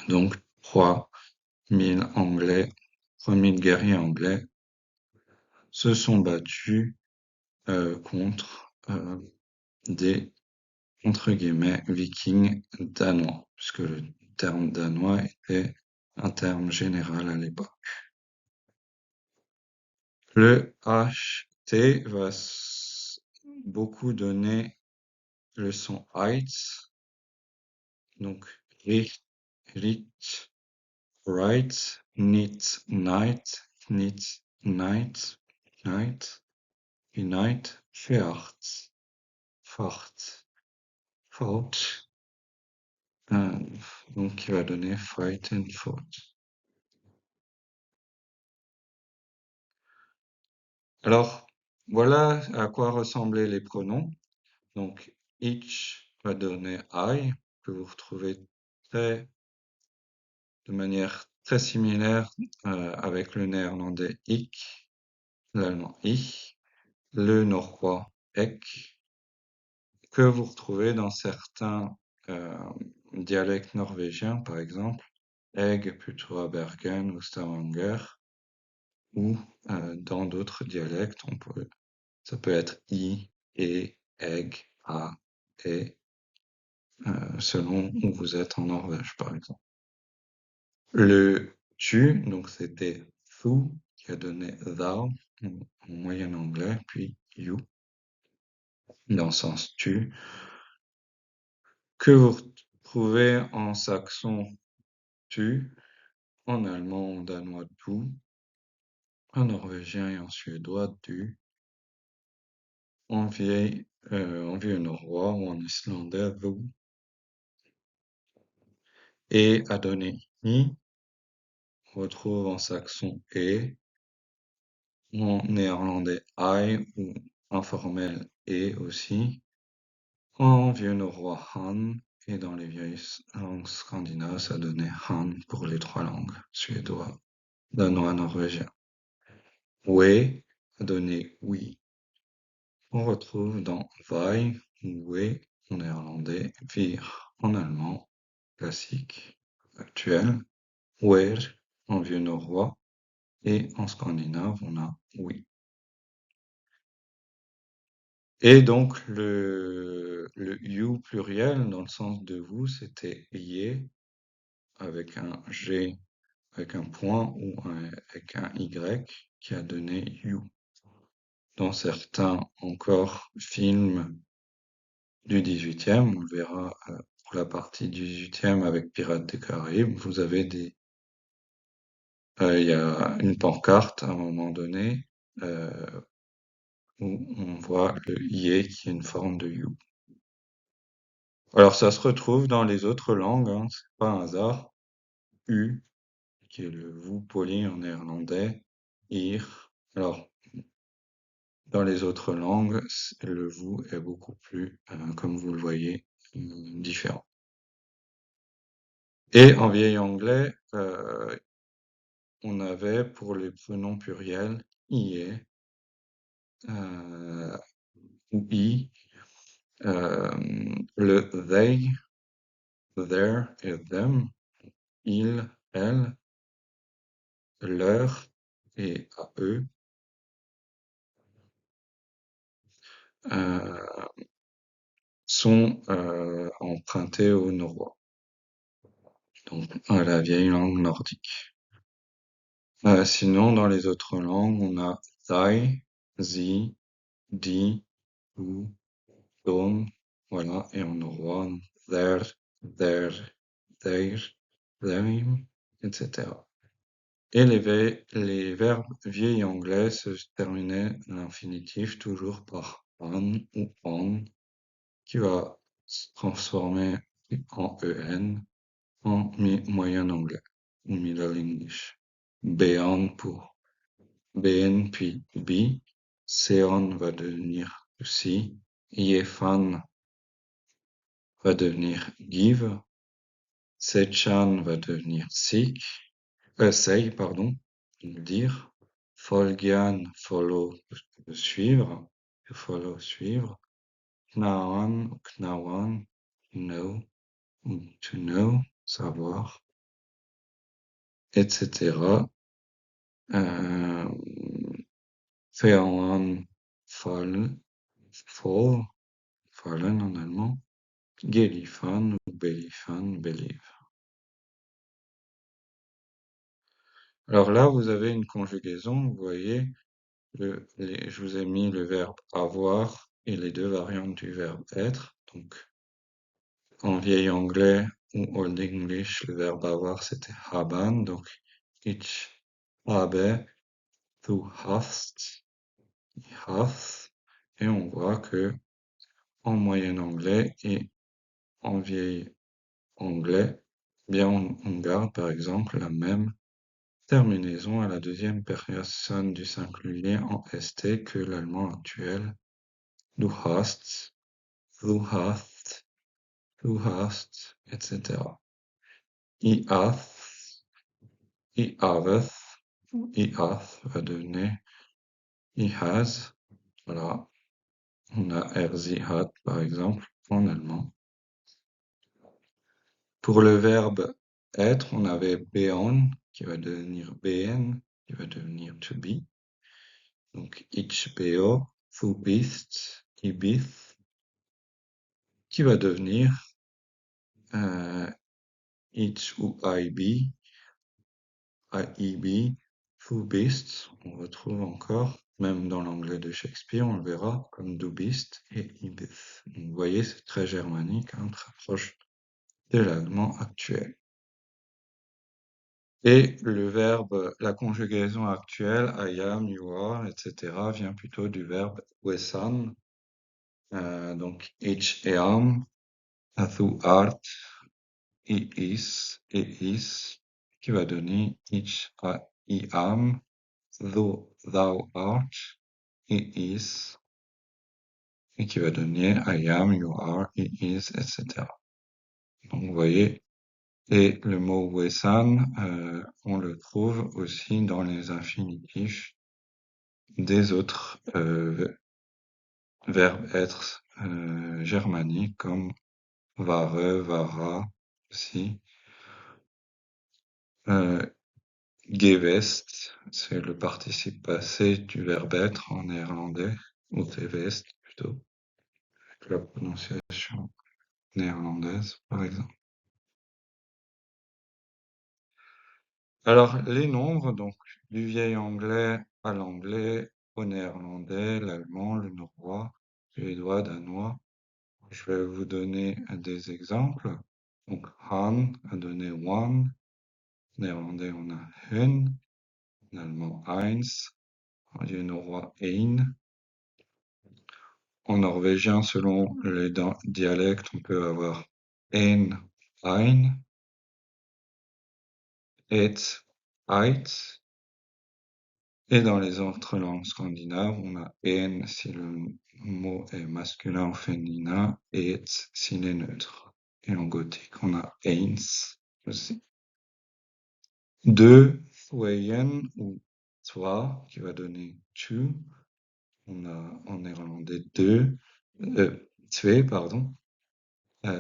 Donc 3000 Anglais, 3000 guerriers anglais se sont battus contre des, entre guillemets, vikings danois, puisque le terme danois était un terme général à l'époque. Le HT va beaucoup donner le son heights, donc rich, rich, right, knit, night, knit, night, night, unite, feart, fort, fought, donc qui va donner fight and fought. Alors, voilà à quoi ressemblaient les pronoms. Donc, each va donner I, que vous retrouvez de manière très similaire avec le néerlandais ik, l'allemand ich, le norrois ek, que vous retrouvez dans certains dialectes norvégiens, par exemple, egg plutôt à Bergen ou Stavanger, ou dans d'autres dialectes, ça peut être i, et, egg, a, et, selon où vous êtes en Norvège, par exemple. Le tu, donc c'était thou, qui a donné thou en moyen anglais, puis you, dans le sens tu, que vous retrouvez en saxon tu, en allemand, en danois du, en norvégien et en suédois du, en vieux norrois ou en islandais vous, et a donné i, on retrouve en saxon et, En néerlandais I ou informel et aussi. En vieux norrois han et dans les vieilles langues scandinaves, ça donnait han pour les trois langues, suédois, danois, norvégien. We a donné oui. On retrouve dans vai ou we en néerlandais, vir en allemand, classique, actuel, wer en vieux norrois et en scandinave, on a oui. Et donc le you pluriel dans le sens de vous, c'était ye avec un G, avec un point ou avec un Y qui a donné you. Dans certains encore films du 18e, on le verra pour la partie 18e avec Pirates des Caraïbes, vous avez il y a une pancarte à un moment donné euh, où on voit le IE qui est une forme de you. Alors ça se retrouve dans les autres langues, hein, c'est pas un hasard. U, qui est le vous poli en néerlandais, ir. Alors dans les autres langues, le vous est beaucoup plus, comme vous le voyez, différent. Et en vieil anglais, on avait pour les pronoms pluriels ie euh, ou i, le they, their et them, ils, elles, leur et à eux, euh, sont empruntés au norrois, donc à la vieille langue nordique. Sinon, dans les autres langues, on a thy, zi, di, ou, don, voilà, et en norrois, there, their, their, them, etc. Et les verbes vieilles anglais se terminaient l'infinitif toujours par on ou on, qui va se transformer en en en moyen anglais ou middle English. Beon pour ben puis be. Seon va devenir si. Yefan va devenir give. Sechan va devenir seek. Say, pardon, dire. Folgian, follow, suivre. Follow, suivre. Knawan, knawan, know, to know, savoir, etc. Euh, Fallen, fallen, fall, fallen en allemand. Gelifan ou belifan, believe. Alors là, vous avez une conjugaison, vous voyez, je vous ai mis le verbe avoir et les deux variantes du verbe être. Donc, en vieil anglais ou old English, le verbe avoir c'était haben, donc ich habe, du hast, ich hast, et on voit que en moyen anglais et en vieil anglais, bien on garde par exemple la même terminaison à la deuxième personne du singulier en st que l'allemand actuel. Du hast, du hast, etc. I hath, I haveth, I hath va devenir I has. Voilà. On a er, sie, hat par exemple en allemand. Pour le verbe être, on avait beon qui va devenir ben, qui va devenir to be. Donc ich beo, du bist, i bist, qui va devenir ich ou I be, I be, du bist. On retrouve encore, même dans l'anglais de Shakespeare, on le verra comme du bist et i bist. Donc, vous voyez, c'est très germanique, hein, très proche de l'allemand actuel. Et le verbe, la conjugaison actuelle, I am, you are, etc., vient plutôt du verbe wesan. Donc, ich am, du art, I is, et is, qui va donner I am, du thou art, he is, et qui va donner I am, you are, he is, etc. Donc, vous voyez, et le mot wesan, on le trouve aussi dans les infinitifs des autres verbes être germaniques comme vare, vara aussi. Gewest, c'est le participe passé du verbe être en néerlandais, ou gewest plutôt, avec la prononciation néerlandaise par exemple. Alors, les nombres, donc, du vieil anglais à l'anglais, au néerlandais, l'allemand, le norrois, suédois, danois. Je vais vous donner des exemples. Donc, han a donné one. En néerlandais, on a hun. En allemand, eins. En vieux norrois, ein. En norvégien, selon les dialectes, on peut avoir en, ein, et, eit. Et dans les autres langues scandinaves, on a en si le mot est masculin ou féminin, et s'il est neutre. Et en gothique, on a eins aussi. Deux, tweeën ou twa, qui va donner two. On a en néerlandais deux, twee, pardon.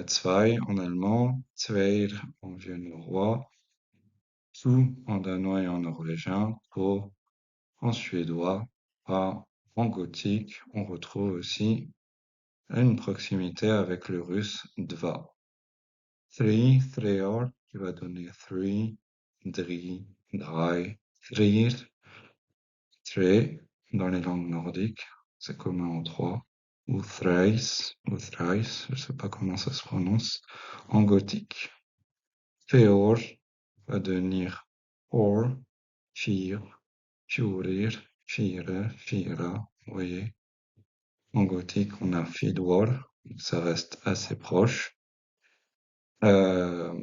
Zwei en allemand, tweer en vieux norrois, two en danois et en norvégien, pour en suédois, en gothique, on retrouve aussi une proximité avec le russe dva. Three, threer, qui va donner three, drie, drei, thrir, tre, dans les langues nordiques, c'est commun en trois, ou thrice, je sais pas comment ça se prononce, en gothique. Feor va devenir or, fir, fiorir, fire, fira, vous voyez. En gothique, on a Fidor, ça reste assez proche. Euh,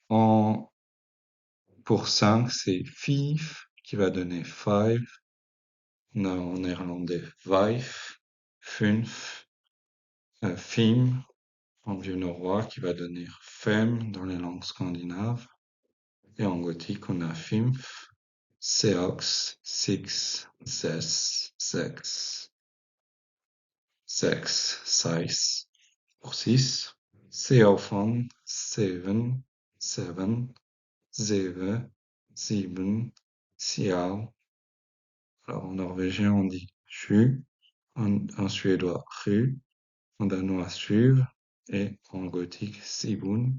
en, pour 5, c'est Fif qui va donner five. On a en néerlandais vijf, funf, fim en vieux norrois qui va donner fem dans les langues scandinaves. Et en gothique, on a fimf, seox, six, zes, sex, sex, size pour 6. Seofan, seven, seven, zeve, sieben, siau. Alors en norvégien, on dit sju, en suédois ru, en danois suv, et en gothique sibun.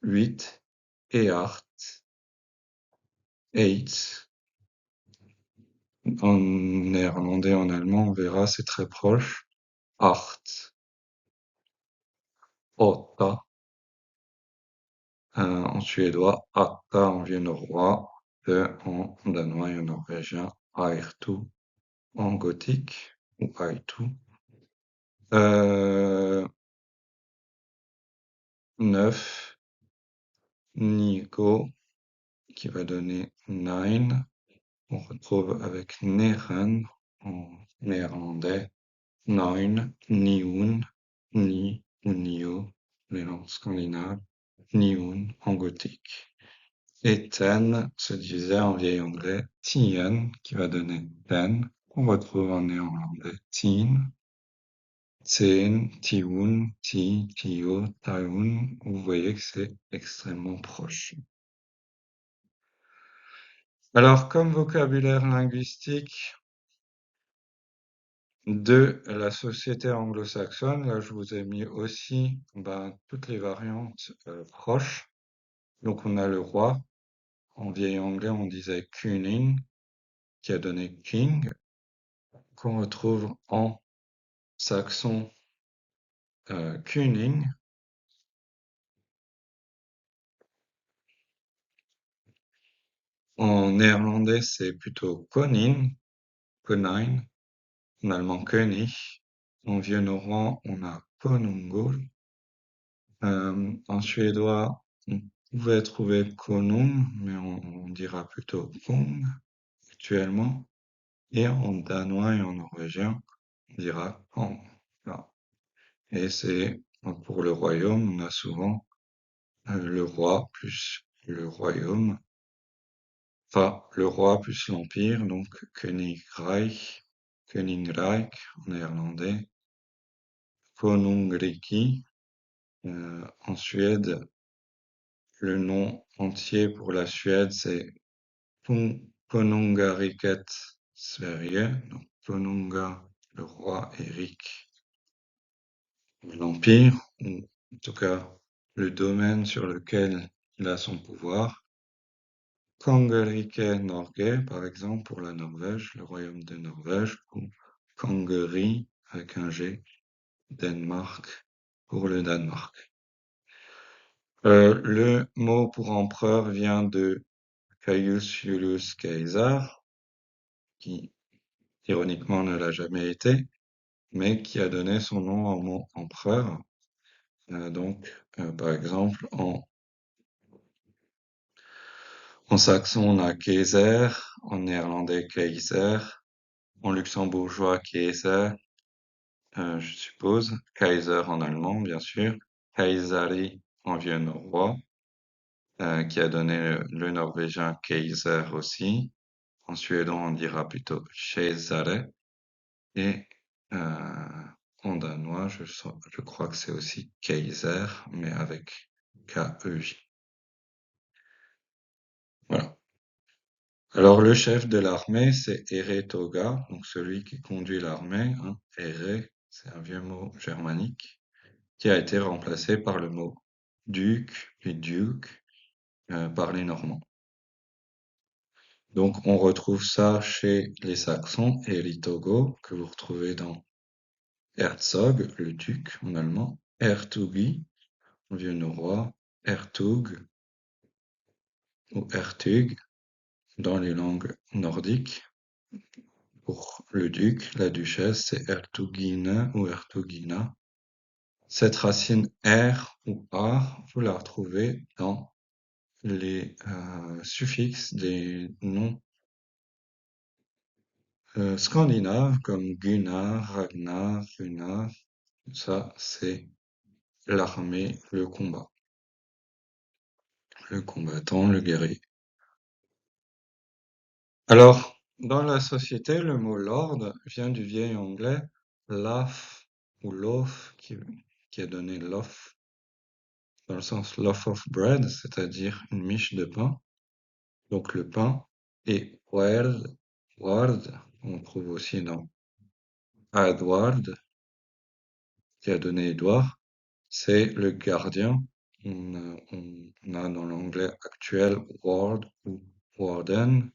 8 et art, eight. En néerlandais, en allemand, on verra, c'est très proche. Art, åtta. En suédois, atta en vieux norrois, en danois et en norvégien, airtu en gothique, ou aitu. 9, Nico, qui va donner nine. On retrouve avec negen en néerlandais, nine, niun, ni ou nio, les langues scandinaves, niun en gothique. Et ten se disait en vieil anglais tien, qui va donner ten, qu'on retrouve en néerlandais teen, teen, tiun, ti, tio, taun. Vous voyez que c'est extrêmement proche. Alors, comme vocabulaire linguistique de la société anglo-saxonne, là, je vous ai mis aussi toutes les variantes proches. Donc, on a le roi. En vieil anglais, on disait kuning, qui a donné king, qu'on retrouve en saxon kuning. En néerlandais, c'est plutôt koning, konijn. En allemand, König. En vieux norrois, on a konungol. En suédois, on pouvait trouver konung, mais on dira plutôt kung. actuellement. Et en danois et en norvégien, on dira kong. Voilà. Et c'est pour le royaume, on a souvent le roi plus le royaume, enfin le roi plus l'empire, donc Koninkrijk, Koninkrijk en néerlandais, Konungriki. En Suède, le nom entier pour la Suède, c'est Konungariket Sverige, donc Konunga, le roi, et Rik, l'empire, ou en tout cas le domaine sur lequel il a son pouvoir. Kongerike Norge, par exemple, pour la Norvège, le royaume de Norvège, ou Kongeri, avec un G, Danemark, pour le Danemark. Le mot pour empereur vient de Caius Julius Caesar, qui ironiquement ne l'a jamais été, mais qui a donné son nom au mot empereur. Donc, par exemple, en saxon, on a Kaiser, en néerlandais Kaiser, en luxembourgeois Kaiser, je suppose, Kaiser en allemand, bien sûr, Kaisari en vieux norrois, qui a donné le norvégien Kaiser aussi. En suédois, on dira plutôt Cesare. Et en danois, je crois que c'est aussi Kaiser, mais avec K-E-J. Voilà. Alors, le chef de l'armée, c'est Ere Toga, donc celui qui conduit l'armée. Hein. Ere, c'est un vieux mot germanique, qui a été remplacé par le mot duc, puis duke, par les Normands. Donc, on retrouve ça chez les Saxons, Eritogo, que vous retrouvez dans Herzog, le duc en allemand, Hertugi, en vieux norrois, Hertug ou Hertug dans les langues nordiques. Pour le duc, la duchesse, c'est Hertugine ou Hertugina. Cette racine R ou A, vous la retrouvez dans les suffixes des noms scandinaves comme Gunnar, Ragnar, Runar. Ça, c'est l'armée, le combat, le combattant, le guerrier. Alors, dans la société, le mot lord vient du vieil anglais loaf ou loaf, qui a donné loaf dans le sens loaf of bread, c'est-à-dire une miche de pain. Donc le pain. Et ward, on trouve aussi dans Edward, qui a donné Édouard, c'est le gardien. On a dans l'anglais actuel ward ou warden,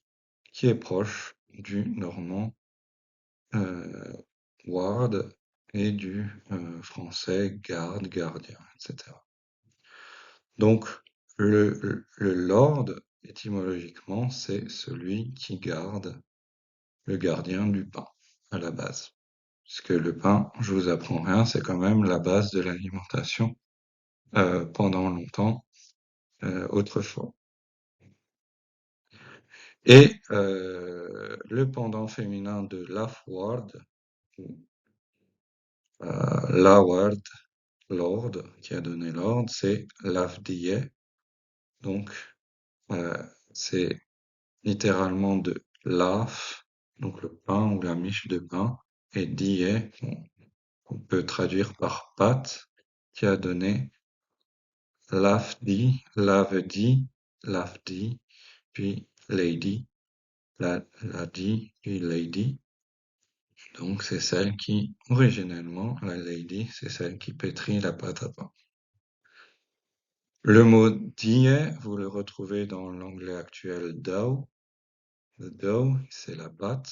qui est proche du normand ward et du français garde, gardien, etc. Donc, le lord, étymologiquement, c'est celui qui garde, le gardien du pain, à la base. Puisque le pain, je vous apprends rien, c'est quand même la base de l'alimentation pendant longtemps, autrefois. Et le pendant féminin de Lafward, ou Laward, Lord, qui a donné l'ordre, c'est Lafdiye. Donc, c'est littéralement de laf, donc le pain ou la miche de pain, et die, qu'on peut traduire par pâte, qui a donné lafdi, lavedi, lafdi, puis lady, ladi, puis lady. Donc c'est celle qui, originellement, la lady, c'est celle qui pétrit la pâte à pain. Le mot die, vous le retrouvez dans l'anglais actuel dough. Le dough, c'est la pâte,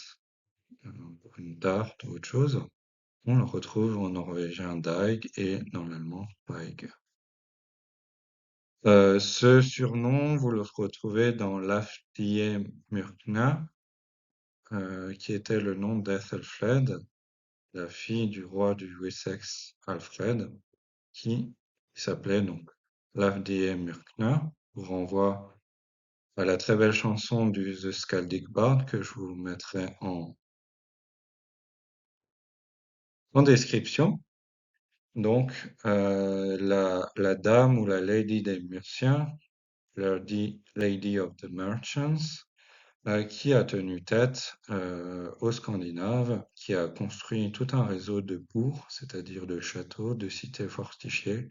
pour une tarte ou autre chose. On le retrouve en norvégien Daig et dans l'allemand Paig. Ce surnom, vous le retrouvez dans Laftie Myrkna, qui était le nom d'Ethelflaed, la fille du roi du Wessex Alfred, qui s'appelait donc Laftie Myrkna, vous renvoie la très belle chanson du The Skaldic Bard que je vous mettrai en description. Donc, la dame ou la Lady des Murciens, Lady of the Merchants, qui a tenu tête aux Scandinaves, qui a construit tout un réseau de bourgs, c'est-à-dire de châteaux, de cités fortifiées,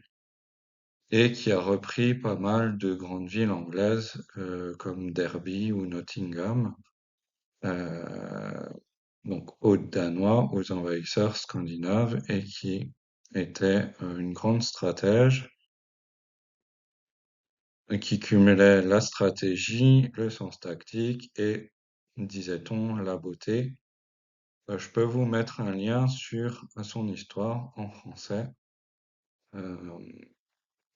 et qui a repris pas mal de grandes villes anglaises comme Derby ou Nottingham, euh, donc aux Danois, aux envahisseurs scandinaves, et qui était une grande stratège qui cumulait la stratégie, le sens tactique et, disait-on, la beauté. Je peux vous mettre un lien sur son histoire en français. Euh,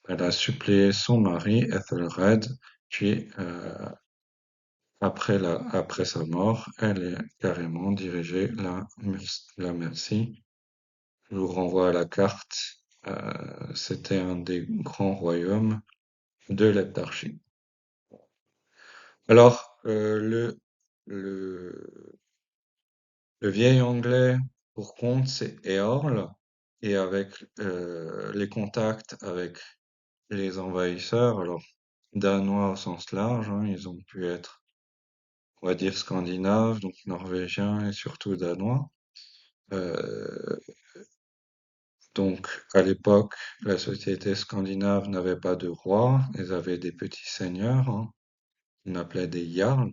Elle a suppléé son mari, Ethelred, puis après sa mort, elle a carrément dirigé la Mercie. Je vous renvoie à la carte. C'était un des grands royaumes de l'Heptarchie. Alors, le, le vieil anglais, pour compte, c'est Eorl, et avec les contacts avec les envahisseurs, alors danois au sens large, hein, ils ont pu être, on va dire, scandinaves, donc norvégiens et surtout danois. Euh, donc, à l'époque, la société scandinave n'avait pas de roi, ils avaient des petits seigneurs, hein, qu'on appelait des jarls,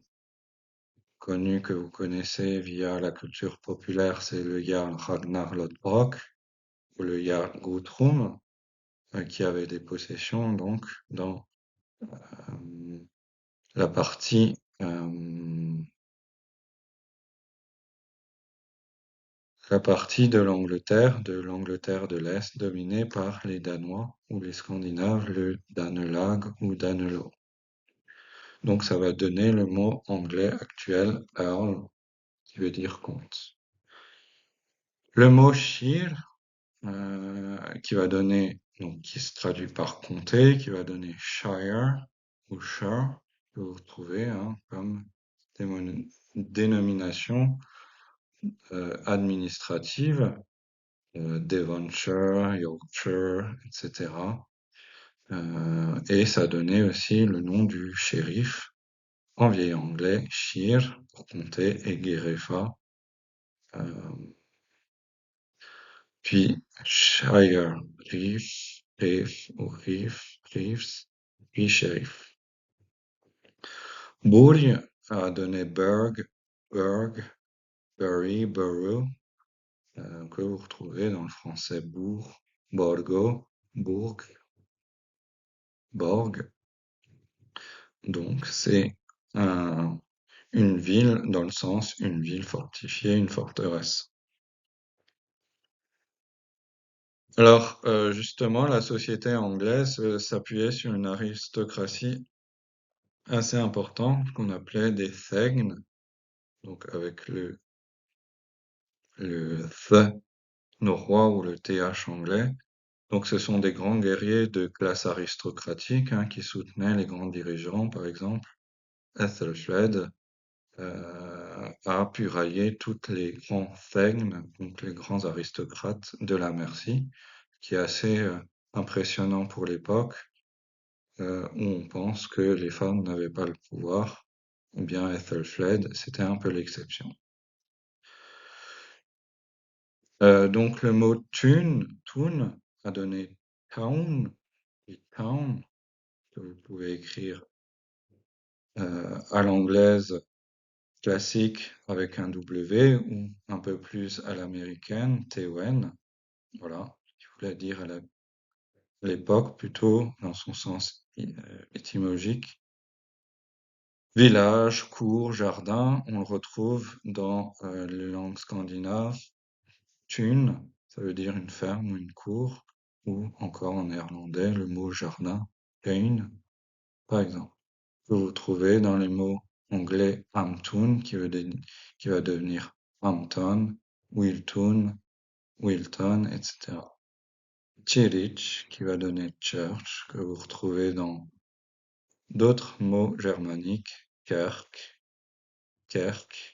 connus que vous connaissez via la culture populaire, c'est le jarl Ragnar Lodbrok ou le jarl Guthrum, qui avait des possessions donc dans euh, la partie la partie de l'Angleterre de l'Est, dominée par les Danois ou les Scandinaves, le Danelag ou Danelaw. Donc ça va donner le mot anglais actuel Earl, qui veut dire comte. Le mot shire, qui va donner, donc qui se traduit par comté, qui va donner shire ou shire, que vous retrouvez hein, comme dénomination administrative, Devonshire, Yorkshire, etc. Et ça donnait aussi le nom du shérif en vieil anglais, shire pour comté et gerefa, euh, puis shire, reef ou reefs, puis shérif. Bourg a donné burg, bury, borough, que vous retrouvez dans le français bourg, borgo, bourg, borg. Donc c'est un, une ville dans le sens une ville fortifiée, une forteresse. Alors justement, la société anglaise s'appuyait sur une aristocratie assez importante qu'on appelait des thegn, donc avec le th norrois ou le th anglais. Donc ce sont des grands guerriers de classe aristocratique hein, qui soutenaient les grands dirigeants, par exemple Ethelflaed a pu rallier toutes les grands thegns, donc les grands aristocrates de la Mercie, qui est assez impressionnant pour l'époque, où on pense que les femmes n'avaient pas le pouvoir, ou bien Ethelflaed, c'était un peu l'exception. Donc le mot tune a donné town, et town, que vous pouvez écrire à l'anglaise classique avec un W ou un peu plus à l'américaine, TON. Voilà, je voulais dire à l'époque plutôt dans son sens étymologique. Village, cour, jardin, on le retrouve dans les langues scandinaves. Tun, ça veut dire une ferme ou une cour, ou encore en néerlandais le mot jardin, tuin, par exemple. Que vous trouvez dans les mots anglais Hamptoon qui va devenir Hampton, Wilton, Wilton, etc. Church qui va donner church que vous retrouvez dans D'autres mots germaniques, kerk, Kirche,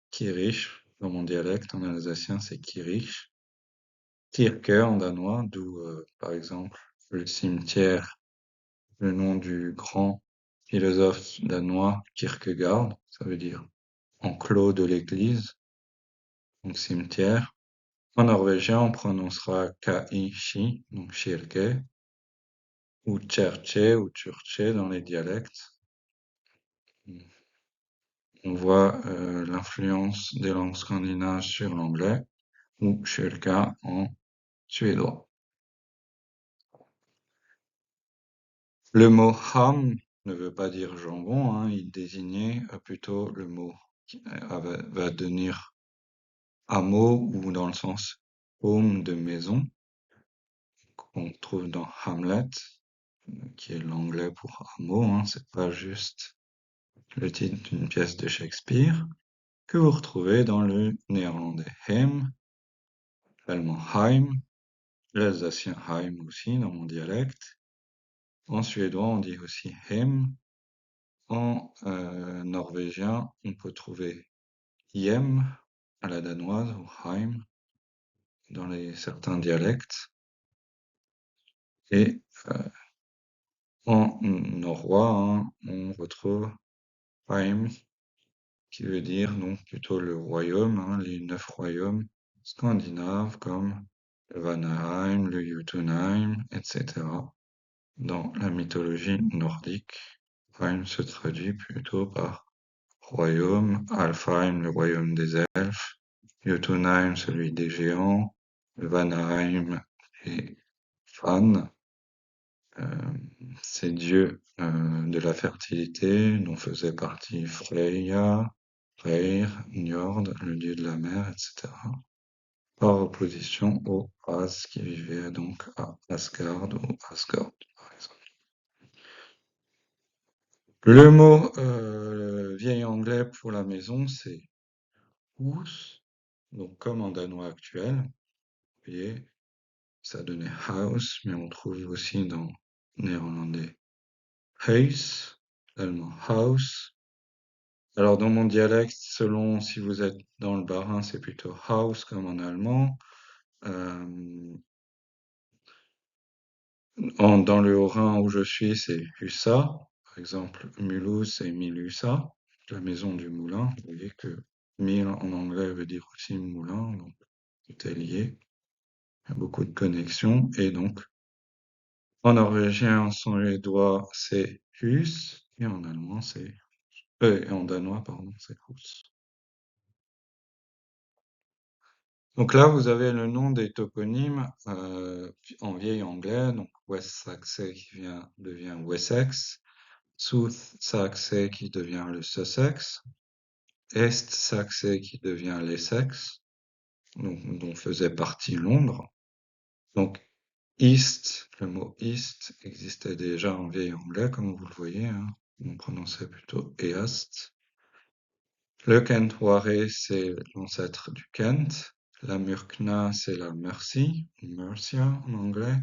Kirich, dans mon dialecte, en alsacien c'est Kirich, Kirke en danois, d'où par exemple le cimetière, le nom du grand philosophe danois Kierkegaard, ça veut dire enclos de l'église, donc cimetière. En norvégien, on prononcera Kaishi, donc Kirke, ou Tjerche ou Turche dans les dialectes. On voit l'influence des langues scandinaves sur l'anglais, ou kyrka en suédois. Le mot ham ne veut pas dire jambon, hein, il désignait plutôt le mot qui va devenir hameau ou dans le sens home de maison, qu'on trouve dans Hamlet, qui est l'anglais pour hameau, hein, c'est pas juste le titre d'une pièce de Shakespeare, que vous retrouvez dans le néerlandais hem, l'allemand heim, l'alsacien heim aussi dans mon dialecte. En suédois, on dit aussi hem. En norvégien, on peut trouver hjem à la danoise ou heim dans certains dialectes. Et en norrois, hein, on retrouve heim qui veut dire donc plutôt le royaume, hein, les 9 royaumes scandinaves comme le Vanaheim, le Jotunheim, etc. Dans la mythologie nordique, Heim se traduit plutôt par royaume, Alfheim, le royaume des elfes, Jotunheim, celui des géants, Vanaheim et Fan, euh, ces dieux de la fertilité dont faisait partie Freya, Freyr, Njord, le dieu de la mer, etc. Par opposition aux As qui vivaient donc à Asgard ou Asgard, par exemple. Le mot vieil anglais pour la maison, c'est hus, donc comme en danois actuel. Vous voyez, ça donnait house, mais on trouve aussi dans néerlandais huis, allemand house. Alors dans mon dialecte, selon si vous êtes dans le Bas-Rhin, c'est plutôt house comme en allemand. Euh, dans le Haut-Rhin où je suis, c'est husa. Par exemple, Mulhouse, c'est Milusa, la maison du moulin. Vous voyez que mil en anglais veut dire aussi moulin, donc tout est lié. Il y a beaucoup de connexions. Et donc, en norvégien, en suédois, c'est hus. Et en allemand, et en danois, pardon, c'est hus. Donc là, vous avez le nom des toponymes en vieil anglais. Donc West Saxey devient Wessex. South Saxey qui devient le Sussex. Est Saxey qui devient l'Essex, donc, dont faisait partie Londres. Donc East, le mot East existait déjà en vieil anglais, comme vous le voyez, hein. On prononçait plutôt East. Le Kent-Ware, c'est l'ancêtre du Kent. La Murkna, c'est la Mercy, Mercia en anglais.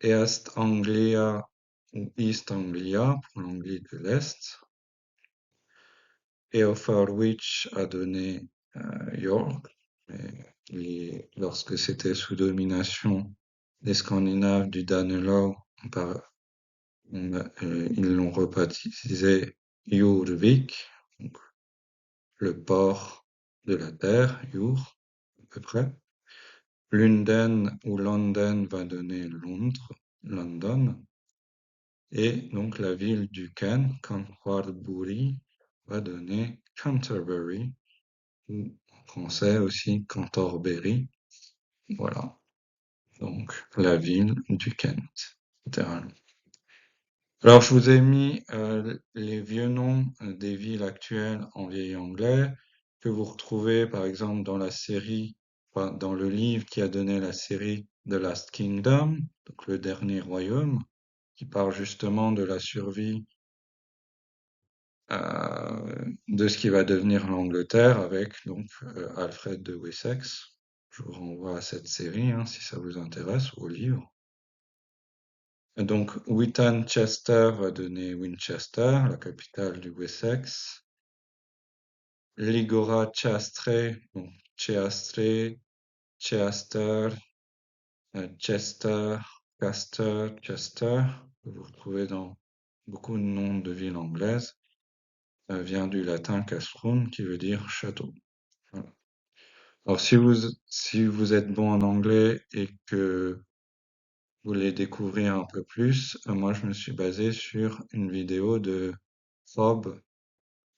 East Anglia ou East Anglia pour l'Anglie de l'Est. Eoforwich a donné York, lorsque c'était sous domination des Scandinaves du Danelaw, ils l'ont rebaptisé Jorvik, donc le port de la terre, Jur, à peu près. Lunden ou London va donner Londres, London, et donc la ville du Kent, Canterbury, va donner Canterbury, ou en français aussi Canterbury. Voilà, donc la ville du Kent, littéralement. Alors, je vous ai mis les vieux noms des villes actuelles en vieil anglais que vous retrouvez par exemple dans la série, enfin, dans le livre qui a donné la série The Last Kingdom, donc le dernier royaume, qui parle justement de la survie de ce qui va devenir l'Angleterre avec donc Alfred de Wessex. Je vous renvoie à cette série hein, si ça vous intéresse ou au livre. Donc, Wheaton-Chester va donner Winchester, la capitale du Wessex. Ligora-Chastre, donc Cheastre, Chester, Chester, Caster, Chester, que vous retrouvez dans beaucoup de noms de villes anglaises, vient du latin castrum, qui veut dire château. Voilà. Alors, si vous êtes bon en anglais et que vous voulez découvrir un peu plus, moi, je me suis basé sur une vidéo de Rob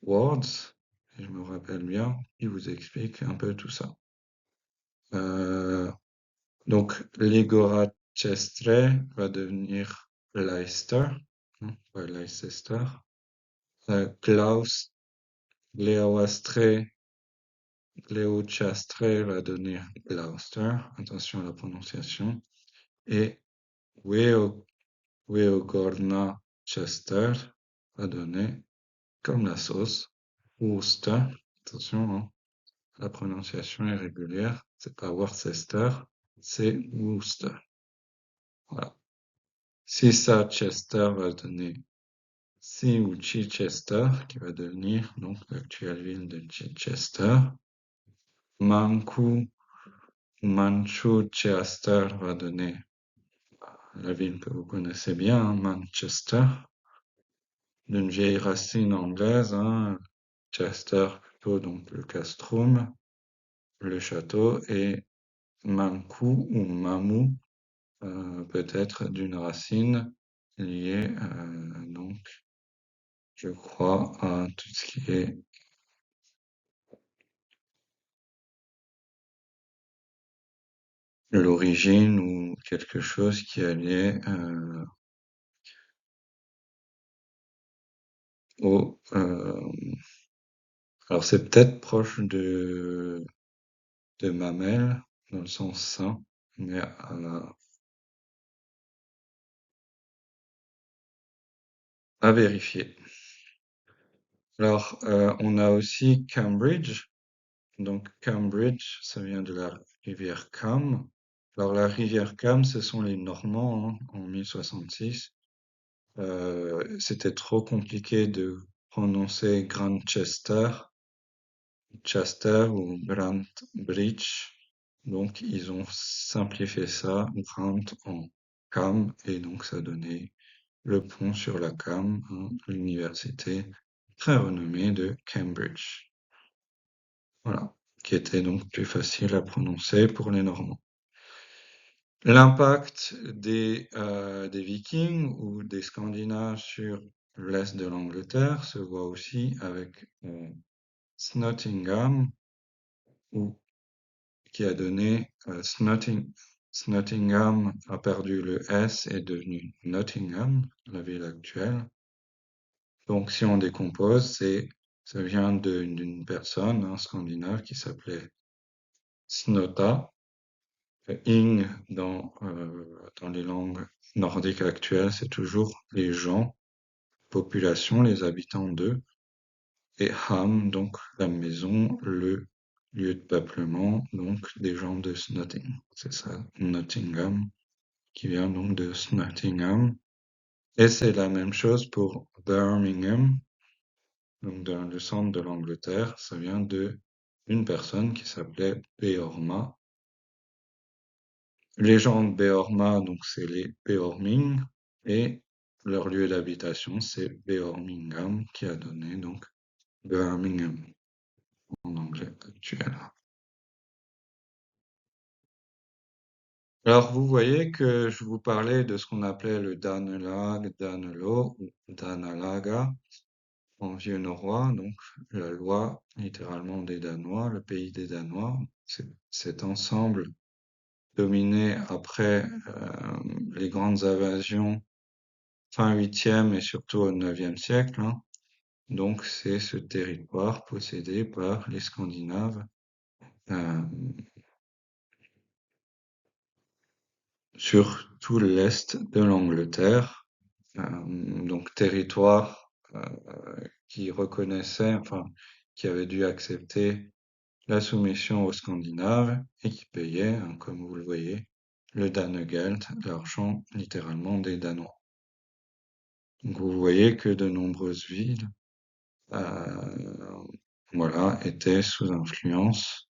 Words, si je me rappelle bien, qui vous explique un peu tout ça. Euh, donc, Ligora-Chestre va devenir Leicester, hein, pas Leicester. Klaus Gleoastre, Gleochastre va devenir Gloucester, attention à la prononciation. Et Weo, Weogorna Chester va donner, comme la sauce, Worcester, attention, hein, la prononciation est régulière, c'est pas Worcester, c'est Worcester. Voilà. Si ça, Chester va donner Si ou Chichester, qui va devenir donc l'actuelle ville de Chichester. Manchu, Manchester va donner la ville que vous connaissez bien, hein, Manchester, d'une vieille racine anglaise, hein, Chester plutôt donc le castrum, le château, et Manchu ou Mamou peut-être d'une racine liée donc je crois à tout ce qui est l'origine ou quelque chose qui est lié au alors c'est peut-être proche de mamelle dans le sens sain, mais à vérifier. Alors on a aussi Cambridge. Donc Cambridge, ça vient de la rivière Cam. Alors la rivière Cam, ce sont les Normands, hein, en 1066. C'était trop compliqué de prononcer Grantchester, Chester ou Grant Bridge. Donc ils ont simplifié ça, Grant en Cam, et donc ça donnait le pont sur la Cam, hein, l'université très renommée de Cambridge. Voilà, qui était donc plus facile à prononcer pour les Normands. L'impact des Vikings ou des Scandinaves sur l'est de l'Angleterre se voit aussi avec Snottingham, ou qui a donné Snottingham a perdu le S et est devenu Nottingham, la ville actuelle. Donc si on décompose, ça vient d'une personne, un Scandinave, qui s'appelait Snotta. Ing dans les langues nordiques actuelles, c'est toujours les gens, population, les habitants d'eux, et ham, donc la maison, le lieu de peuplement, donc des gens de Snotting. C'est ça, Nottingham, qui vient donc de Snottingham. Et c'est la même chose pour Birmingham, donc dans le centre de l'Angleterre, ça vient de une personne qui s'appelait Beorma. Les gens de Beorma, donc c'est les Beorming, et leur lieu d'habitation, c'est Beormingham, qui a donné donc Birmingham en anglais actuel. Alors vous voyez que je vous parlais de ce qu'on appelait le Danelag, Danelo ou Danalaga en vieux norrois, donc la loi littéralement des Danois, le pays des Danois. C'est cet ensemble dominé après les grandes invasions fin 8e et surtout au 9e siècle, hein. Donc c'est ce territoire possédé par les Scandinaves euh, sur tout l'est de l'Angleterre. Donc territoire qui reconnaissait, enfin qui avait dû accepter la soumission aux Scandinaves et qui payait, hein, comme vous le voyez, le Danegeld, l'argent littéralement des Danois. Donc vous voyez que de nombreuses villes, euh, voilà, étaient sous influence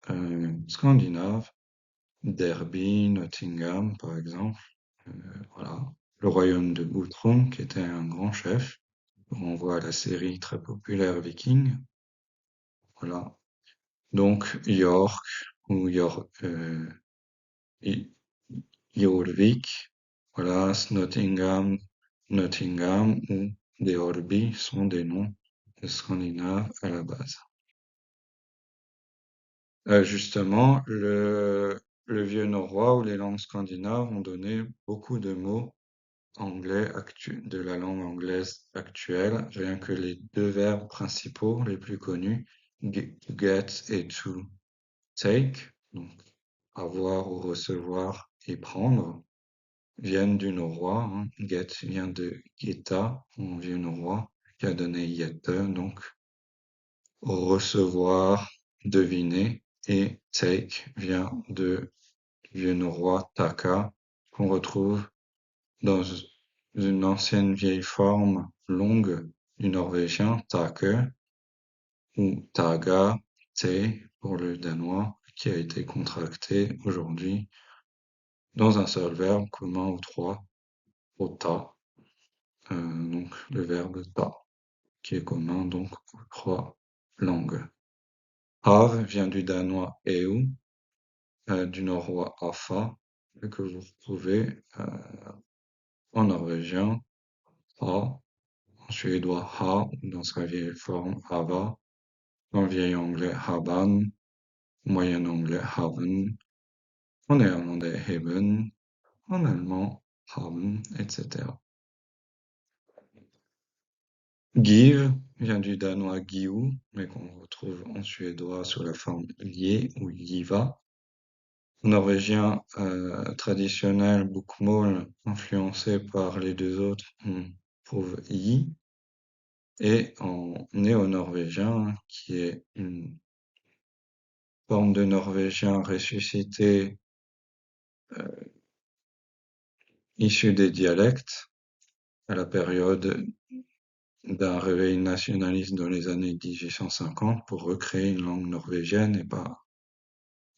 scandinave. Derby, Nottingham, par exemple. Voilà. Le royaume de Guthrum, qui était un grand chef. On voit la série très populaire Viking. Voilà. Donc York ou I- Jorvik, voilà, Nottingham ou Derby sont des noms scandinaves à la base. Justement, le vieux norrois ou les langues scandinaves ont donné beaucoup de mots de la langue anglaise actuelle, rien que les deux verbes principaux les plus connus, to get et to take, donc avoir ou recevoir et prendre, viennent du norrois, hein. Get vient de geta en vieux norrois, qui a donné yete, donc recevoir, deviner, et take vient de vieux norrois taka, qu'on retrouve dans une ancienne vieille forme longue du norvégien take ou taga, t pour le danois, qui a été contracté aujourd'hui dans un seul verbe commun aux trois, au ta, donc le verbe ta, qui est commun donc aux trois langues. Hav vient du danois eu, du norrois afa, que vous retrouvez en norvégien ha, en suédois ha, dans sa vieille forme hava, en vieil anglais haban, moyen anglais haven, en néerlandais hebben, en allemand haben, etc. Give vient du danois giu, mais qu'on retrouve en suédois sous la forme lié ou jiva. En norvégien traditionnel, bokmål, influencé par les deux autres, on trouve yi. Et en néo-norvégien, qui est une forme de norvégien ressuscité issue des dialectes à la période d'un réveil nationaliste dans les années 1850 pour recréer une langue norvégienne et pas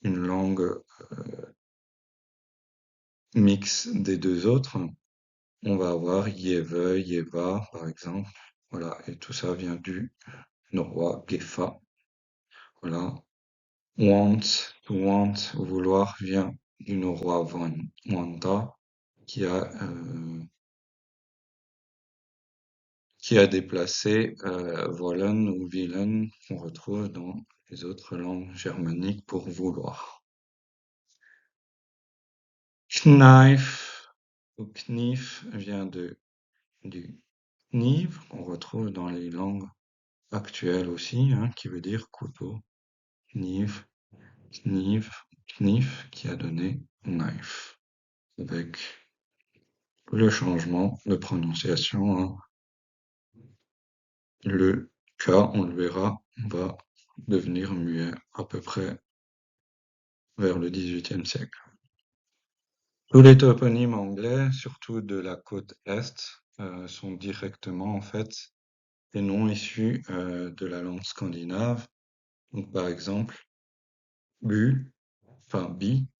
une langue mix des deux autres. On va avoir Yeve, Yeva, par exemple. Voilà, et tout ça vient du norrois Gefa. Voilà. Want, to want, vouloir, vient du norrois Wanta, qui a, euh, qui a déplacé wollen ou willen, qu'on retrouve dans les autres langues germaniques pour vouloir. Knife ou knif vient du kniv, qu'on retrouve dans les langues actuelles aussi, hein, qui veut dire couteau. Kniv, kniv, knif, qui a donné knife, avec le changement de prononciation, hein. Le K, on le verra, va devenir muet à peu près vers le XVIIIe siècle. Tous les toponymes anglais, surtout de la côte est, sont directement en fait des noms issus de la langue scandinave. Donc par exemple, Bu, enfin BY,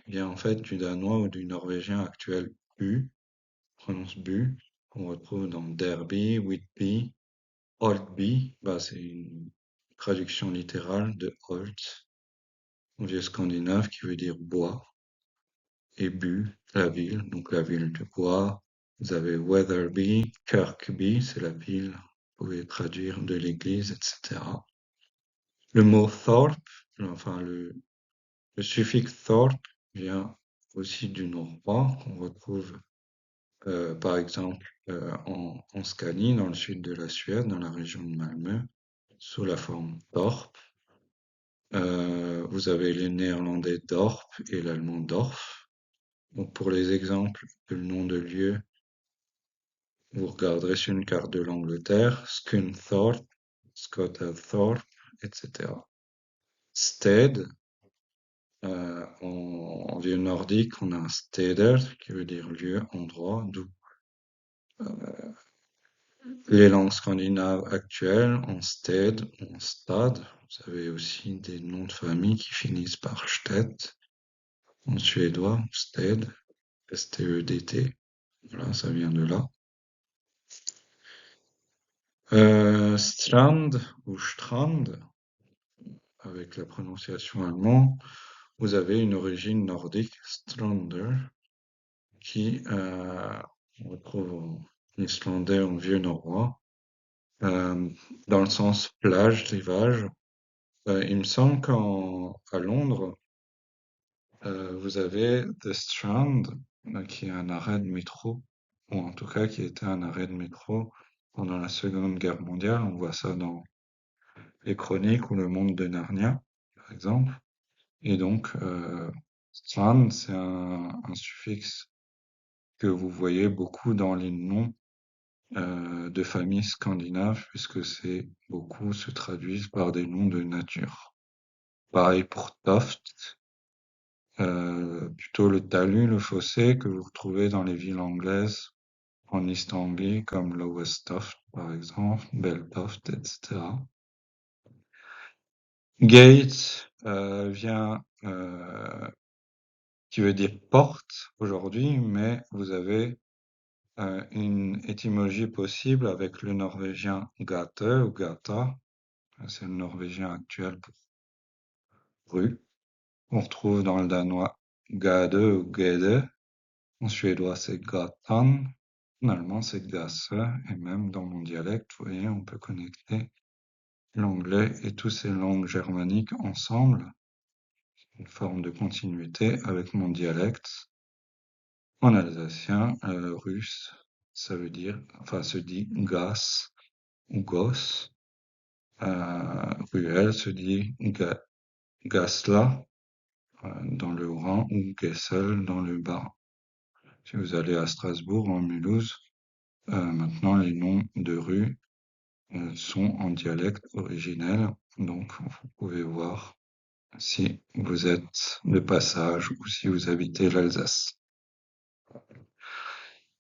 vient en fait du danois ou du norvégien actuel U, prononce Bu, qu'on retrouve dans Derby, Whitby, Holtby, bah c'est une traduction littérale de Holt, en vieux scandinave qui veut dire bois, et Bu, la ville, donc la ville de bois. Vous avez Wetherby, Kirkby, c'est la ville, vous pouvez traduire de l'église, etc. Le mot Thorpe, enfin le suffixe Thorpe vient aussi du norrois qu'on retrouve par exemple en Scanie, dans le sud de la Suède, dans la région de Malmö, sous la forme Torp. Vous avez les néerlandais Dorp et l'allemand Dorf. Donc pour les exemples de nom de lieu, vous regarderez sur une carte de l'Angleterre, Scunthorpe, Scotthorpe, etc. Stead, En vieux nordique, on a un steder qui veut dire lieu, endroit, d'où les langues scandinaves actuelles, en sted, en stad. Vous avez aussi des noms de famille qui finissent par stet. En suédois, sted, S-T-E-D-T. Voilà, ça vient de là. Strand ou Strand, avec la prononciation allemande, vous avez une origine nordique, Strander, qui, on retrouve en islandais, en vieux norrois, euh, dans le sens plage, rivage. Il me semble qu'à Londres, vous avez The Strand, qui est un arrêt de métro, ou en tout cas qui était un arrêt de métro pendant la Seconde Guerre mondiale. On voit ça dans les chroniques ou le monde de Narnia, par exemple. Et donc, Strand, c'est un suffixe que vous voyez beaucoup dans les noms de familles scandinaves, puisque c'est beaucoup se traduisent par des noms de nature. Pareil pour Toft, plutôt le talus, le fossé que vous retrouvez dans les villes anglaises en East Anglie, comme Lowestoft par exemple, Beltoft, etc. Gate vient, qui veut dire porte aujourd'hui, mais vous avez une étymologie possible avec le norvégien gate ou gata, c'est le norvégien actuel pour rue. On retrouve dans le danois gade ou gede, en suédois c'est gatan, en allemand c'est gasse, et même dans mon dialecte, vous voyez, on peut connecter l'anglais et toutes ces langues germaniques ensemble, une forme de continuité avec mon dialecte. En alsacien, russe, ça veut dire, enfin, se dit gas ou gosse. Ruelle se dit gasla dans le Haut-Rhin ou Gessel dans le Bas. Si vous allez à Strasbourg, en Mulhouse, maintenant les noms de rues sont en dialecte originel, donc vous pouvez voir si vous êtes de passage ou si vous habitez l'Alsace.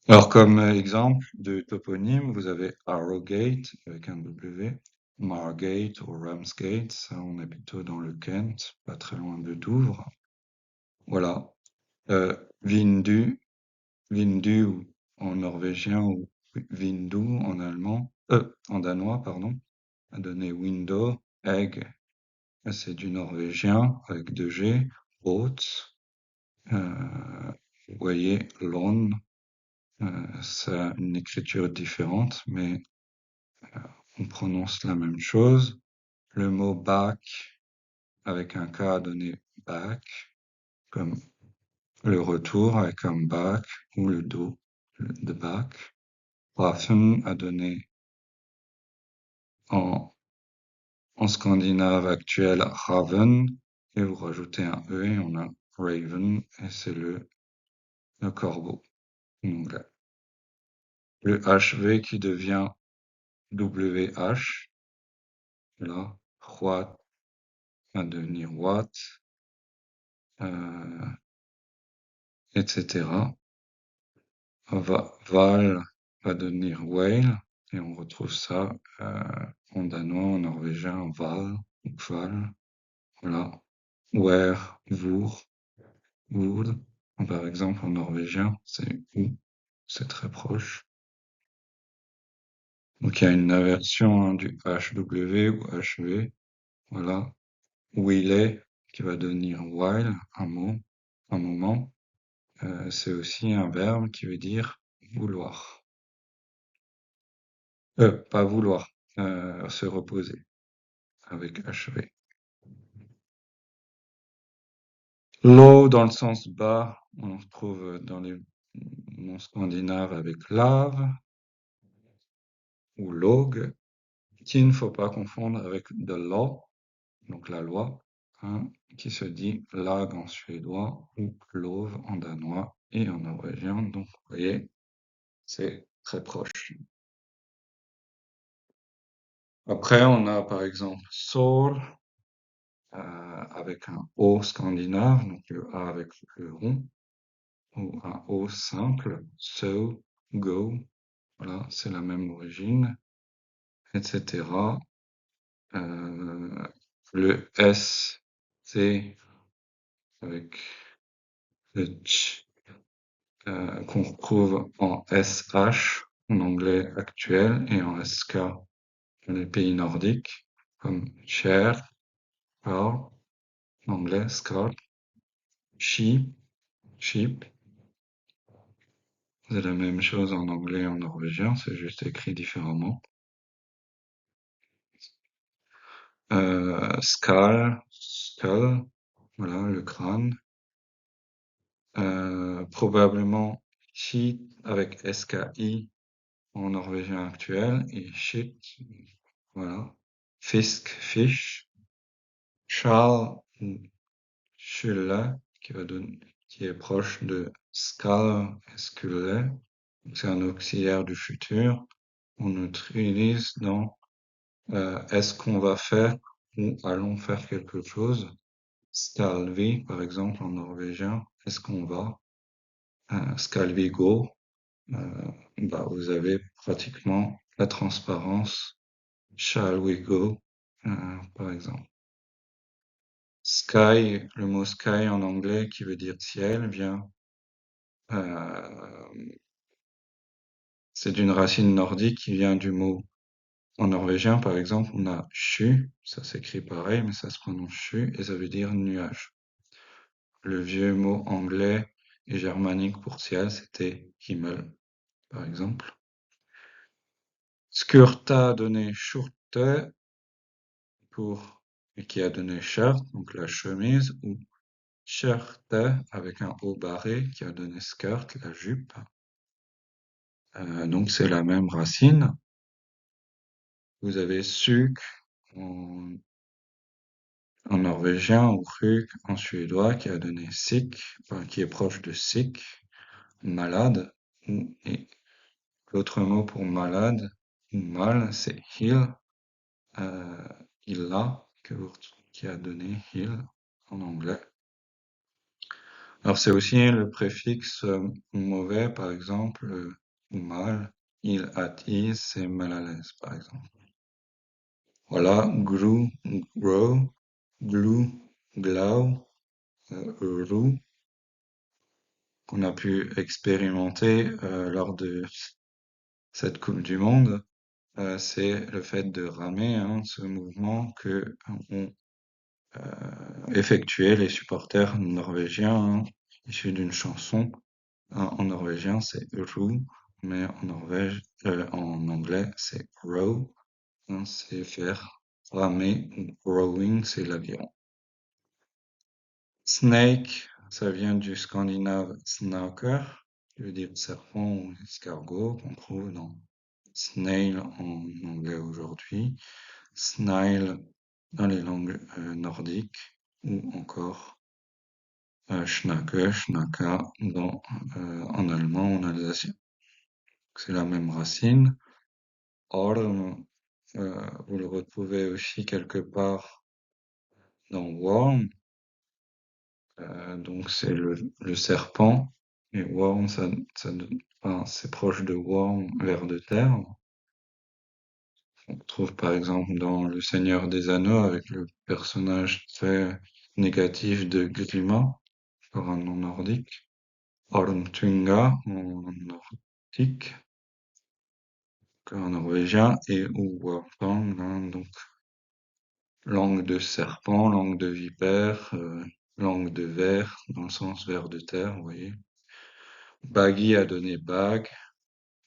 Alors, comme exemple de toponyme, vous avez Harrogate avec un W, Margate ou Ramsgate, ça on est plutôt dans le Kent, pas très loin de Douvres. Voilà. Vindu, Vindu en norvégien ou Vindu en allemand, en danois, pardon, a donné window, egg, c'est du norvégien avec deux G, boat, vous voyez, lawn, ça a une écriture différente, mais on prononce la même chose. Le mot back avec un K a donné back, comme le retour avec un back ou le dos, the back. Rafen a donné en, en scandinave actuel raven, et vous rajoutez un E et on a raven, et c'est le corbeau en anglais. Le HV qui devient WH, là, what va devenir what, euh, etc. Val va devenir whale, et on retrouve ça en danois, en norvégien, val, ou kval, voilà. Where, vour, vourd, par exemple en norvégien, c'est ou, c'est très proche. Donc il y a une inversion du HW ou HV, voilà. Wille, qui va devenir while, un mot, un moment. C'est aussi un verbe qui veut dire vouloir. Pas vouloir, se reposer avec achever. L'eau dans le sens bas, on le retrouve dans les noms scandinaves avec lave ou log, qu'il ne faut pas confondre avec the law, donc la loi, hein, qui se dit lag en suédois ou lov en danois et en norvégien. Donc, vous voyez, c'est très proche. Après, on a par exemple sol, avec avec un O scandinave, donc le A avec le rond, ou un O simple, so, go, voilà, c'est la même origine, etc. Euh, le S, C avec le ch, qu'on retrouve en SH en anglais actuel et en SK dans les pays nordiques, comme chair, car, en anglais, scar, sheep, sheep. C'est la même chose en anglais et en norvégien, c'est juste écrit différemment. Skull, skull, voilà, le crâne. Probablement shit avec SKI en norvégien actuel et shit, voilà. Fisk, fish. Shall, shulle, qui est proche de skal et skulle. C'est un auxiliaire du futur. On utilise dans est-ce qu'on va faire ou allons faire quelque chose? Skal vi, par exemple, en norvégien. Est-ce qu'on va? Skal vi gå? Bah, vous avez pratiquement la transparence. Shall we go? Par exemple. Sky, le mot sky en anglais qui veut dire ciel, euh, c'est d'une racine nordique qui vient du mot. En norvégien, par exemple, on a sky, ça s'écrit pareil, mais ça se prononce sky, et ça veut dire nuage. Le vieux mot anglais et germanique pour ciel, c'était himmel, par exemple. Skurta a donné skjorte et qui a donné shirt, donc la chemise, ou skjorte avec un haut barré qui a donné skirt, la jupe. Donc c'est la même racine. Vous avez suk en, en norvégien ou ruk en suédois qui a donné sick, enfin, qui est proche de sick, malade. Et l'autre mot pour malade ou mal, c'est heal, euh, illa, qui a donné heal en anglais. Alors c'est aussi le préfixe mauvais, par exemple, ou mal. Il at ease, c'est mal à l'aise, par exemple. Voilà, grew, grow, glue, glow, roux, qu'on a pu expérimenter lors de cette Coupe du Monde. C'est le fait de ramer, hein, ce mouvement que ont effectué les supporters norvégiens, hein, issus d'une chanson. En norvégien, c'est roux, mais en anglais, c'est row, hein, c'est faire ramer, ou rowing, c'est l'aviron. Snake, ça vient du scandinave snaker, qui veut dire serpent ou escargot, qu'on trouve dans snail en anglais aujourd'hui, snail dans les langues nordiques, ou encore schnake, schnaka en allemand ou en alsacien. C'est la même racine. Orm, vous le retrouvez aussi quelque part dans worm, donc c'est le serpent, et worm, enfin, c'est proche de worm, ver de terre. On trouve par exemple dans Le Seigneur des Anneaux avec le personnage très négatif de Grima, par un nom nordique. Ormtunga en nordique, en norvégien, et ou Wartang, hein, donc langue de serpent, langue de vipère, langue de ver, dans le sens ver de terre, vous voyez. Baggy a donné bag,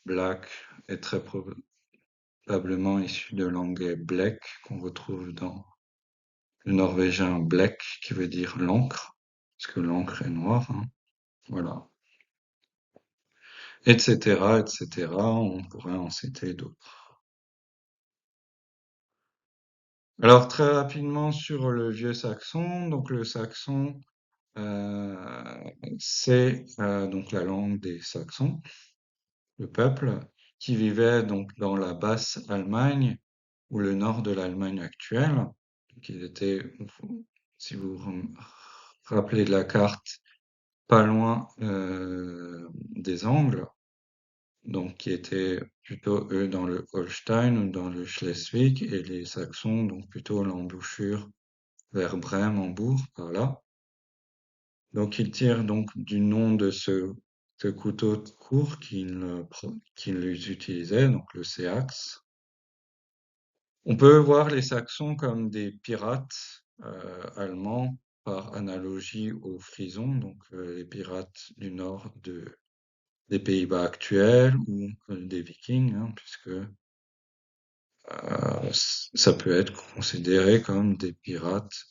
black est très probablement issu de l'anglais black, qu'on retrouve dans le norvégien black, qui veut dire l'encre, parce que l'encre est noire, hein, voilà. Etc., etc., on pourrait en citer d'autres. Alors très rapidement sur le vieux saxon, donc le saxon, euh, c'est donc la langue des Saxons, le peuple qui vivait donc dans la Basse-Allemagne ou le nord de l'Allemagne actuelle, qui était si vous rappelez de la carte, pas loin des Angles, donc qui étaient plutôt eux dans le Holstein ou dans le Schleswig, et les Saxons donc plutôt l'embouchure vers Brême, Hambourg, par là. Donc il tire donc du nom de ce couteau court qu'ils utilisaient, donc le séax. On peut voir les Saxons comme des pirates allemands par analogie aux Frisons, donc les pirates du nord des Pays-Bas actuels ou des Vikings, hein, puisque ça peut être considéré comme des pirates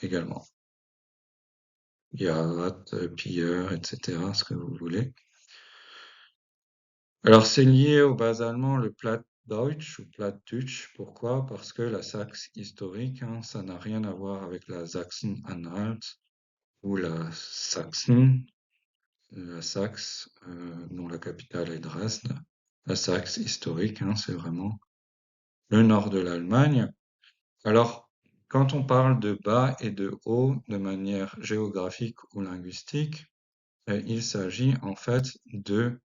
également. Pirates, pilleurs, etc., ce que vous voulez. Alors c'est lié au bas allemand le Plattdeutsch ou Plattdeutsch. Pourquoi? Parce que la Saxe historique, hein, ça n'a rien à voir avec la Sachsen-Anhalt ou la Sachsen, la Saxe, dont la capitale est Dresde. La Saxe historique, hein, c'est vraiment le nord de l'Allemagne. Alors, quand on parle de bas et de haut de manière géographique ou linguistique, il s'agit en fait de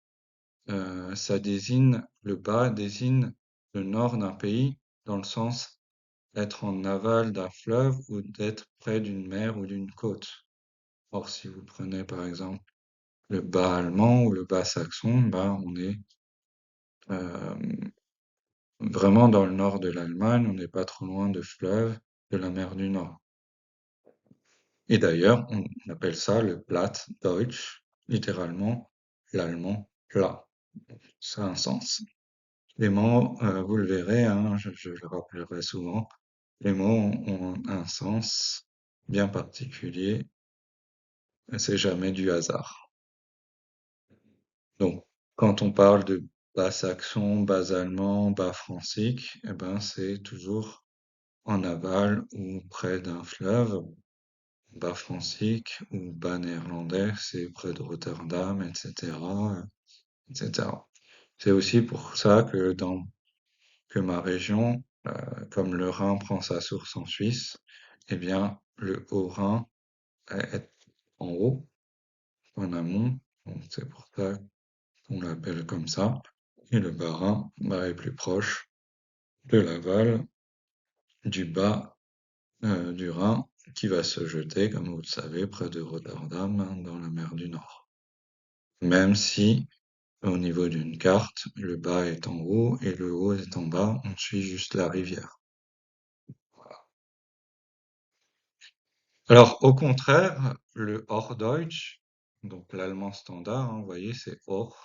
le bas désigne le nord d'un pays dans le sens d'être en aval d'un fleuve ou d'être près d'une mer ou d'une côte. Or, si vous prenez par exemple le bas allemand ou le bas saxon, ben, on est euh, vraiment dans le nord de l'Allemagne, on n'est pas trop loin de fleuve de la mer du Nord. Et d'ailleurs, on appelle ça le Plattdeutsch, littéralement l'allemand plat. Ça a un sens. Les mots, vous le verrez, hein, je le rappellerai souvent, les mots ont un sens bien particulier, et c'est jamais du hasard. Donc, quand on parle de bas saxon, bas allemand, bas francique, eh ben, c'est toujours en aval ou près d'un fleuve. Bas francique ou bas néerlandais, c'est près de Rotterdam, etc., etc. C'est aussi pour ça que ma région, comme le Rhin prend sa source en Suisse, eh bien, le Haut-Rhin est en haut, en amont, donc c'est pour ça qu'on l'appelle comme ça. Et le Bas-Rhin, bah, est plus proche de l'aval, du bas du Rhin, qui va se jeter, comme vous le savez, près de Rotterdam, hein, dans la mer du Nord. Même si, au niveau d'une carte, le bas est en haut et le haut est en bas, on suit juste la rivière. Alors, au contraire, le Hochdeutsch, donc l'allemand standard, hein, vous voyez, c'est Hoch,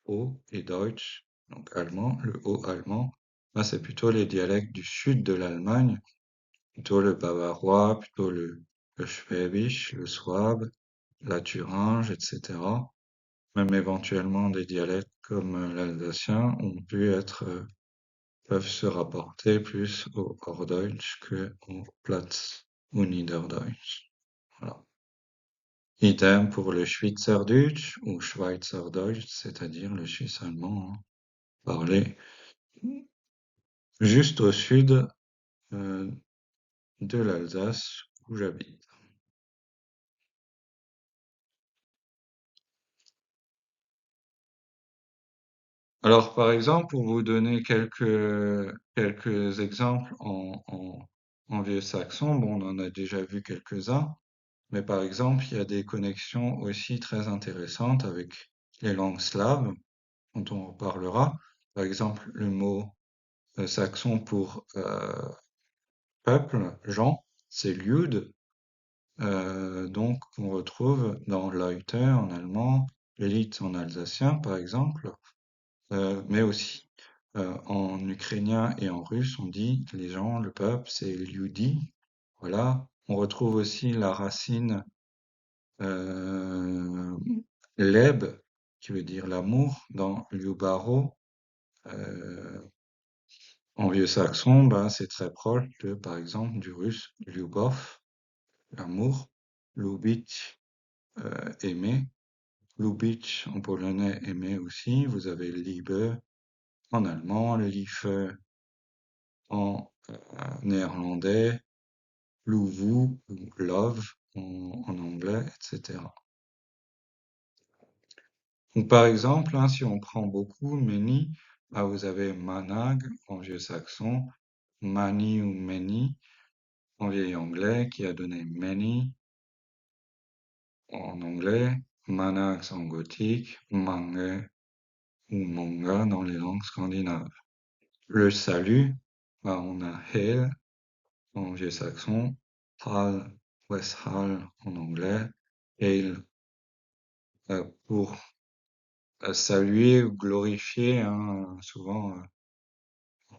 haut, et Deutsch, donc allemand, le haut allemand. Là, c'est plutôt les dialectes du sud de l'Allemagne, plutôt le bavarois, plutôt le schwäbisch, le souabe, la thuringe, etc. Même éventuellement des dialectes comme l'alsacien peuvent se rapporter plus au Hochdeutsch que au Platt ou Niederdeutsch. Voilà. Idem pour le Schweizerdeutsch ou Schweizerdeutsch, c'est-à-dire le suisse allemand, hein, parlé juste au sud euh, de l'Alsace où j'habite. Alors, par exemple, pour vous donner quelques exemples en vieux saxon, bon, on en a déjà vu quelques-uns, mais par exemple, il y a des connexions aussi très intéressantes avec les langues slaves, dont on reparlera. Par exemple, le mot saxon pour peuple, gens, c'est Ljud, donc on retrouve dans Leute en allemand, Lied en alsacien par exemple, mais aussi en ukrainien et en russe on dit les gens, le peuple, c'est Lyudi. Voilà. On retrouve aussi la racine euh, leb, qui veut dire l'amour, dans Lyubaro. Euh, En vieux saxon, ben, c'est très proche de, par exemple, du russe Lyubov, l'amour, Lubitsch, aimer, Lubitsch en polonais, aimer aussi. Vous avez Liebe en allemand, Liebe en néerlandais, louvu ou love en anglais, etc. Donc, par exemple, hein, si on prend beaucoup, many, bah, vous avez manag en vieux saxon, many ou many en vieil anglais qui a donné many en anglais, manax en gothique, mange ou manga dans les langues scandinaves. Le salut, bah, on a hail en vieux saxon, hal, west hal en anglais, hail pour saluer ou glorifier, hein, souvent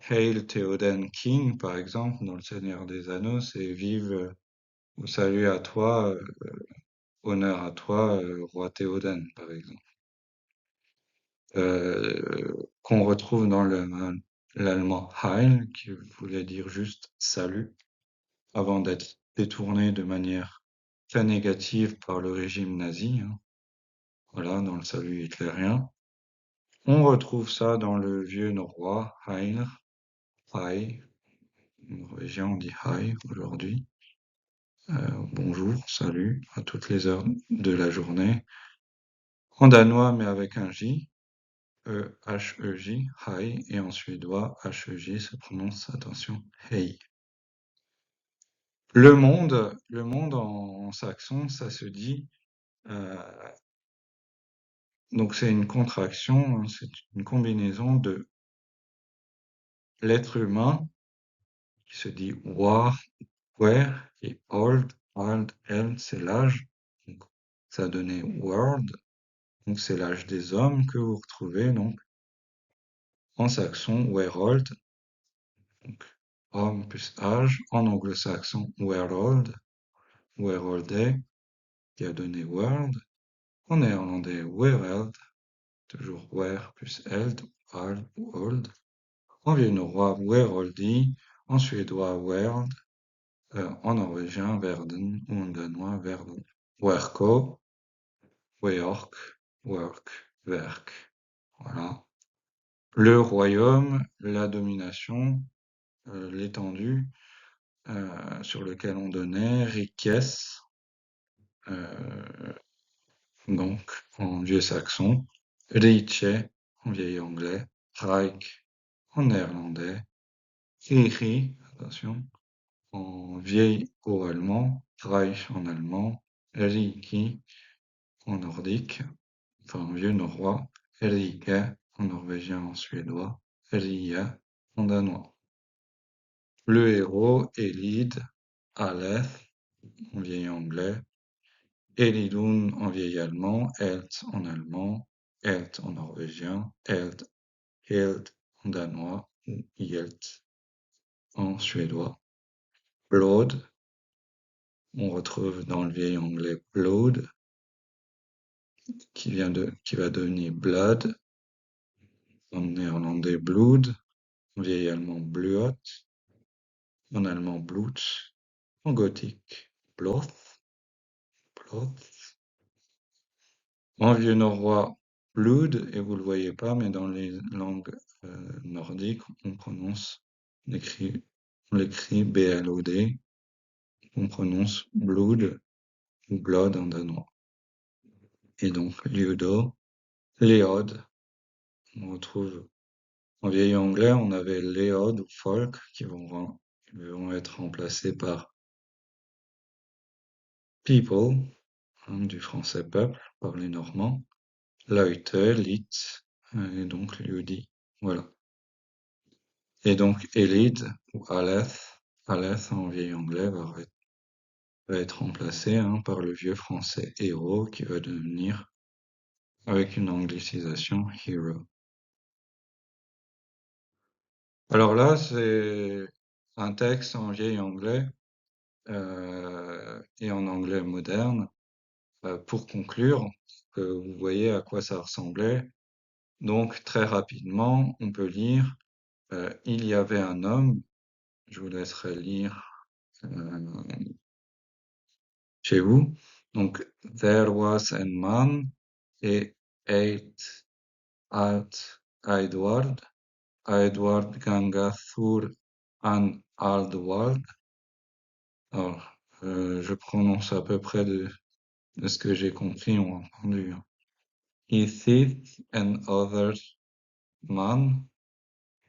Hail Théoden King, par exemple, dans Le Seigneur des Anneaux, c'est vive ou salut à toi, honneur à toi, roi Théoden, par exemple. Qu'on retrouve dans l'allemand Heil, qui voulait dire juste salut, avant d'être détourné de manière très négative par le régime nazi, hein. Voilà, dans le salut hitlérien. On retrouve ça dans le vieux norrois, Heil, Hei, norvégien on dit Hei aujourd'hui. Bonjour, salut, à toutes les heures de la journée. En danois, mais avec un J, H-E-J, Hei, et en suédois, H-E-J se prononce, attention, Hei. Le monde en saxon, ça se dit, euh, donc c'est une contraction, hein, c'est une combinaison de l'être humain, qui se dit war, where, et old, eld, c'est l'âge, donc ça a donné world, donc c'est l'âge des hommes que vous retrouvez donc en saxon werold, donc homme plus âge, en anglo-saxon werold, werolde, qui a donné world, en néerlandais wereld, toujours wer plus eld, al ou old, en viennois weroldi, en suédois world, en norvégien verden ou en danois verden. Werko, weork, work, werk. Voilà. Le royaume, la domination, l'étendue sur lequel on donnait riches, euh, donc en vieux saxon, riche en vieil anglais, rijk en néerlandais, Iri, attention, en vieil haut allemand, Reich en allemand, Riki en nordique, enfin en vieux norrois, Rike en norvégien, en suédois, Ria en danois. Le héros, Elid, Aleph en vieil anglais, Elidun en vieil allemand, Elt en allemand, Elt en norvégien, Helt en danois ou Hjelt en suédois. Blood, on retrouve dans le vieil anglais blood, qui va devenir blood, en néerlandais blood, en vieil allemand bluot, en allemand blut, en gothique bloth, bloth, en vieux norrois blood, et vous le voyez pas, mais dans les langues nordiques, on l'écrit B-L-O-D, on prononce blood ou blood en danois. Et donc Ludo, Léode, on retrouve en vieil anglais, on avait Léode ou folk qui vont être remplacés par people, hein, du français peuple, par les Normands, Leute, lit, et donc Liudi. Voilà. Et donc Elid ou Aleph en vieil anglais va être remplacé, hein, par le vieux français héros qui va devenir, avec une anglicisation, hero. Alors là, c'est un texte en vieil anglais et en anglais moderne. Pour conclure, que vous voyez à quoi ça ressemblait. Donc très rapidement, on peut lire il y avait un homme. Je vous laisserai lire euh, chez vous. Donc there was a man et ate at Edward. Edward ganga through an old world. Alors, je prononce à peu près de ce que j'ai compris ou entendu, hein. He sits and other man,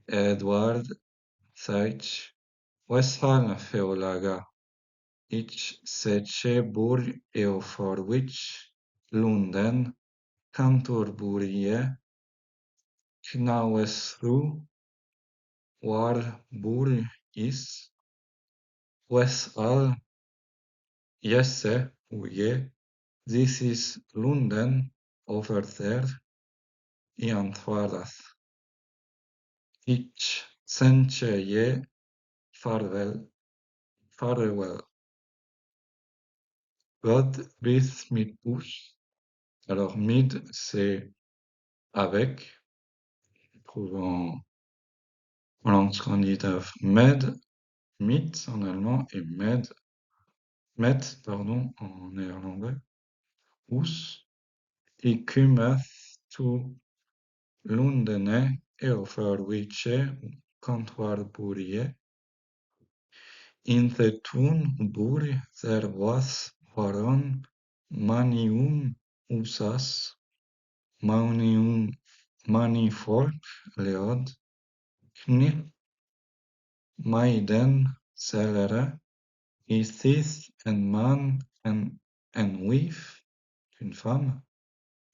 Edward Seitz, Westphal Feolaga, ich Seche Burg Eoforwich, Lunden, Canterbury, Knauesru, Warburg is, Westphal, Jesse, ou Ye, this is London, over there, Ian Thwardas. Ich sente ye, farewell, farewell. God with mit us. Alors, mid, c'est avec, trouve en langue scandinave. Med, mit en allemand et met, pardon, en néerlandais. Us, i cometh to Lundene Eofarwice Canterbury. In the tun buri there was varon manium usas, manium mani folk leod, knip maiden celere, is and man and wife, une femme,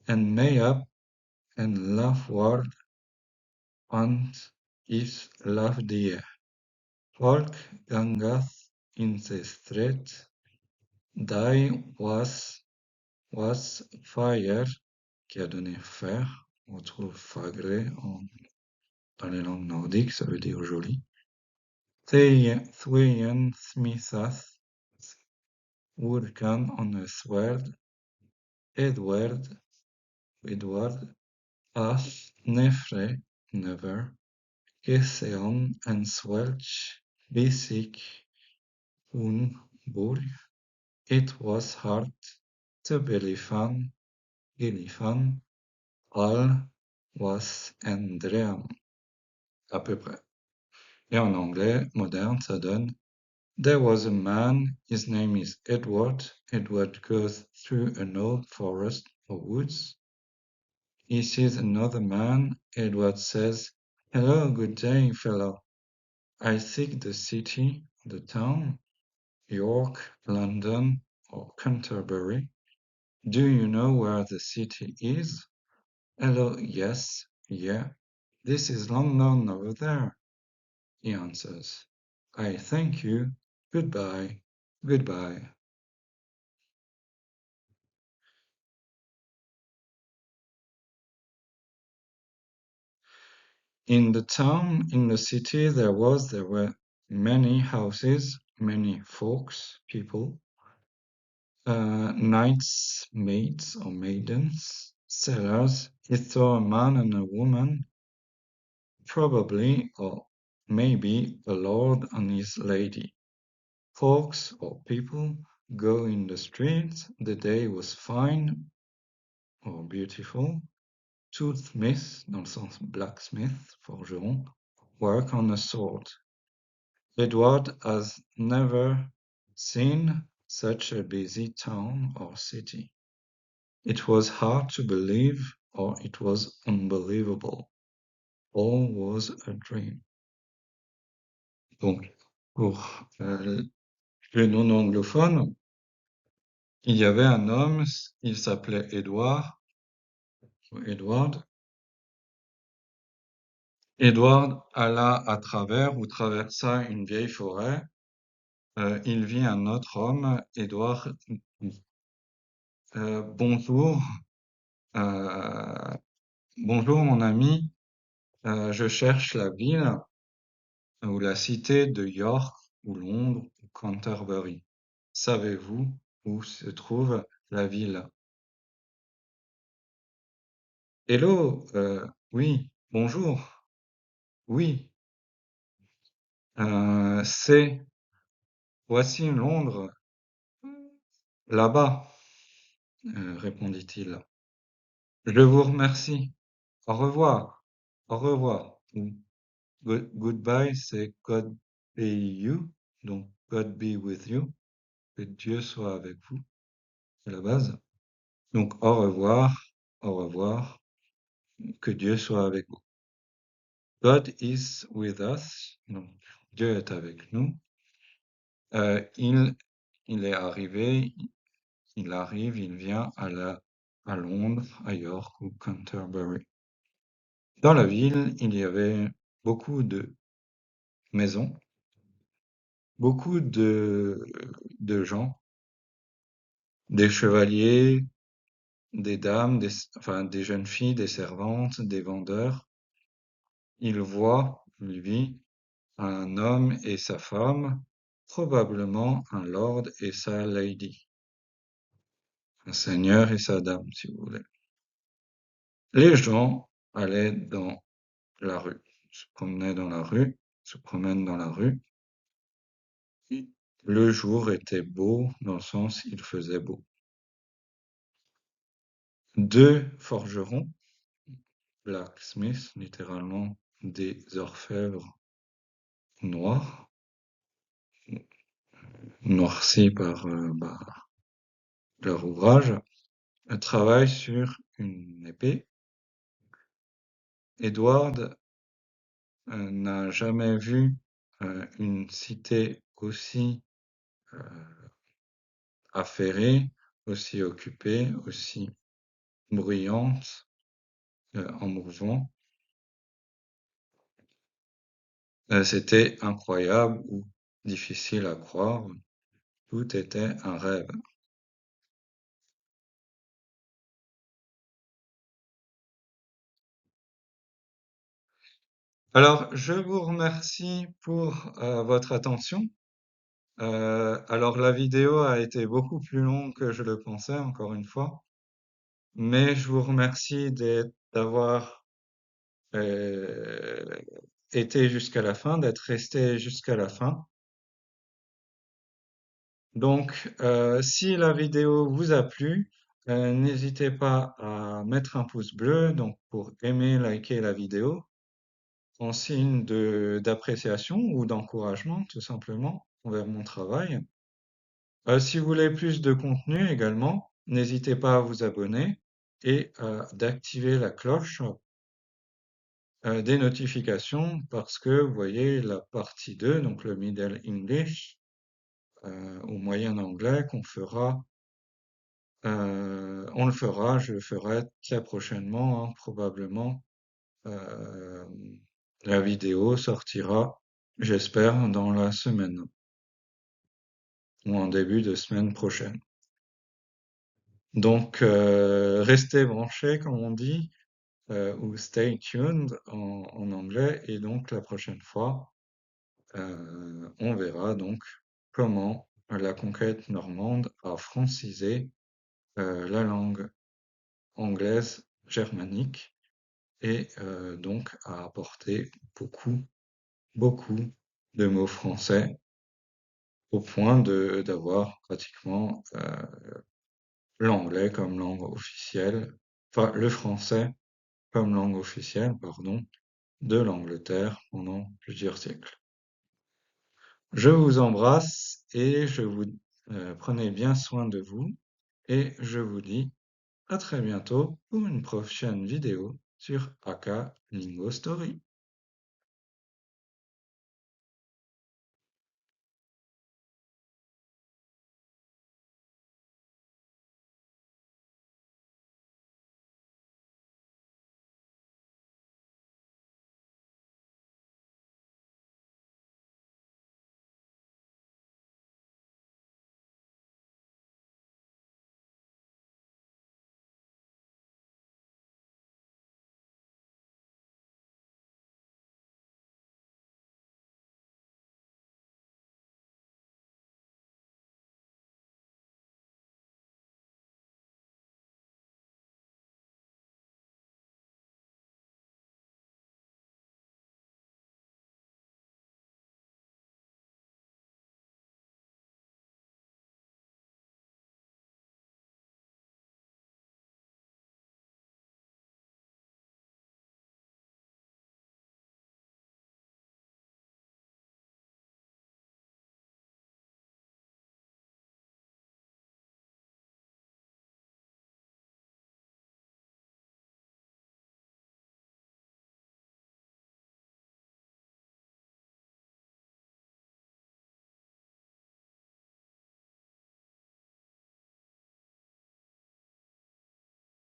and mayap and love word and is love dear. Folk gangath in the street, die was fire, qui a donné fer. On trouve fagre dans les langues nordiques, ça veut dire joli. Thweyen smithas, Wurkan on a sword, Edward, as nefre, never, Geseon and swelch, basic, un, burg. It was hard to Belifan, Gilifan, all was Andream, à peu près. Et en anglais moderne, ça donne There was a man, his name is Edward. Edward goes through an old forest or woods. He sees another man. Edward says, Hello, good day, fellow. I seek the city, the town, York, London, or Canterbury. Do you know where the city is? Hello, yes, yeah. This is London over there, he answers. I thank you. Goodbye, goodbye. In the town, in the city, there were many houses, many folks, people, knights, maids or maidens, sellers. He saw a man and a woman, probably or maybe a lord and his lady. Folks or people go in the streets. The day was fine or beautiful. Toothsmith, dans le sens blacksmith, forgeron, work on a sword. Edward has never seen such a busy town or city. It was hard to believe, or it was unbelievable. All was a dream. Donc, pour les non-anglophones, il y avait un homme, il s'appelait Edward. Edward alla à travers ou traversa une vieille forêt. Il vit un autre homme, Edward. Bonjour, bonjour mon ami. Je cherche la ville ou la cité de York ou Londres ou Canterbury. Savez-vous où se trouve la ville? Hello, oui, bonjour, oui, c'est, voici Londres, là-bas, répondit-il. Je vous remercie. Au revoir, au revoir. Goodbye, c'est God be you, donc God be with you. que Dieu soit avec vous, c'est la base. Donc au revoir, que Dieu soit avec vous. God is with us, donc Dieu est avec nous. Euh, il, il est arrivé, il arrive, il vient à Londres, à York ou Canterbury. Dans la ville, il y avait beaucoup de maisons, beaucoup de gens, des chevaliers, des dames, enfin des jeunes filles, des servantes, des vendeurs. Il vit un homme et sa femme, probablement un lord et sa lady, un seigneur et sa dame, si vous voulez. Les gens allaient dans la rue, se promenaient dans la rue, se promènent dans la rue. Le jour était beau, dans le sens il faisait beau. Deux forgerons, blacksmiths, littéralement des orfèvres noirs, noircis par leur ouvrage, travaillent sur une épée. Edward n'a jamais vu une cité aussi euh, affairée, aussi occupée, aussi bruyante, en mouvement. C'était incroyable ou difficile à croire. Tout était un rêve. Alors, je vous remercie pour votre attention. Alors, la vidéo a été beaucoup plus longue que je le pensais, encore une fois, mais je vous remercie d'avoir euh, été jusqu'à la fin, d'être resté jusqu'à la fin. Donc, si la vidéo vous a plu, n'hésitez pas à mettre un pouce bleu, donc pour aimer, liker la vidéo, en signe d'appréciation ou d'encouragement, tout simplement, envers mon travail. Si vous voulez plus de contenu également, n'hésitez pas à vous abonner et d'activer la cloche des notifications parce que vous voyez la partie 2, donc le Middle English, au moyen anglais on le fera, je le ferai très prochainement, hein, probablement. Euh, la vidéo sortira, j'espère, dans la semaine ou en début de semaine prochaine. Donc, restez branchés, comme on dit, ou stay tuned en anglais. Et donc, la prochaine fois, on verra donc comment la conquête normande a francisé la langue anglaise germanique et donc a apporté beaucoup de mots français au point de d'avoir pratiquement l'anglais comme langue officielle, enfin le français comme langue officielle, pardon, de l'Angleterre pendant plusieurs siècles. Je vous embrasse et je vous prenez bien soin de vous et je vous dis à très bientôt pour une prochaine vidéo sur Aka Lingo Story.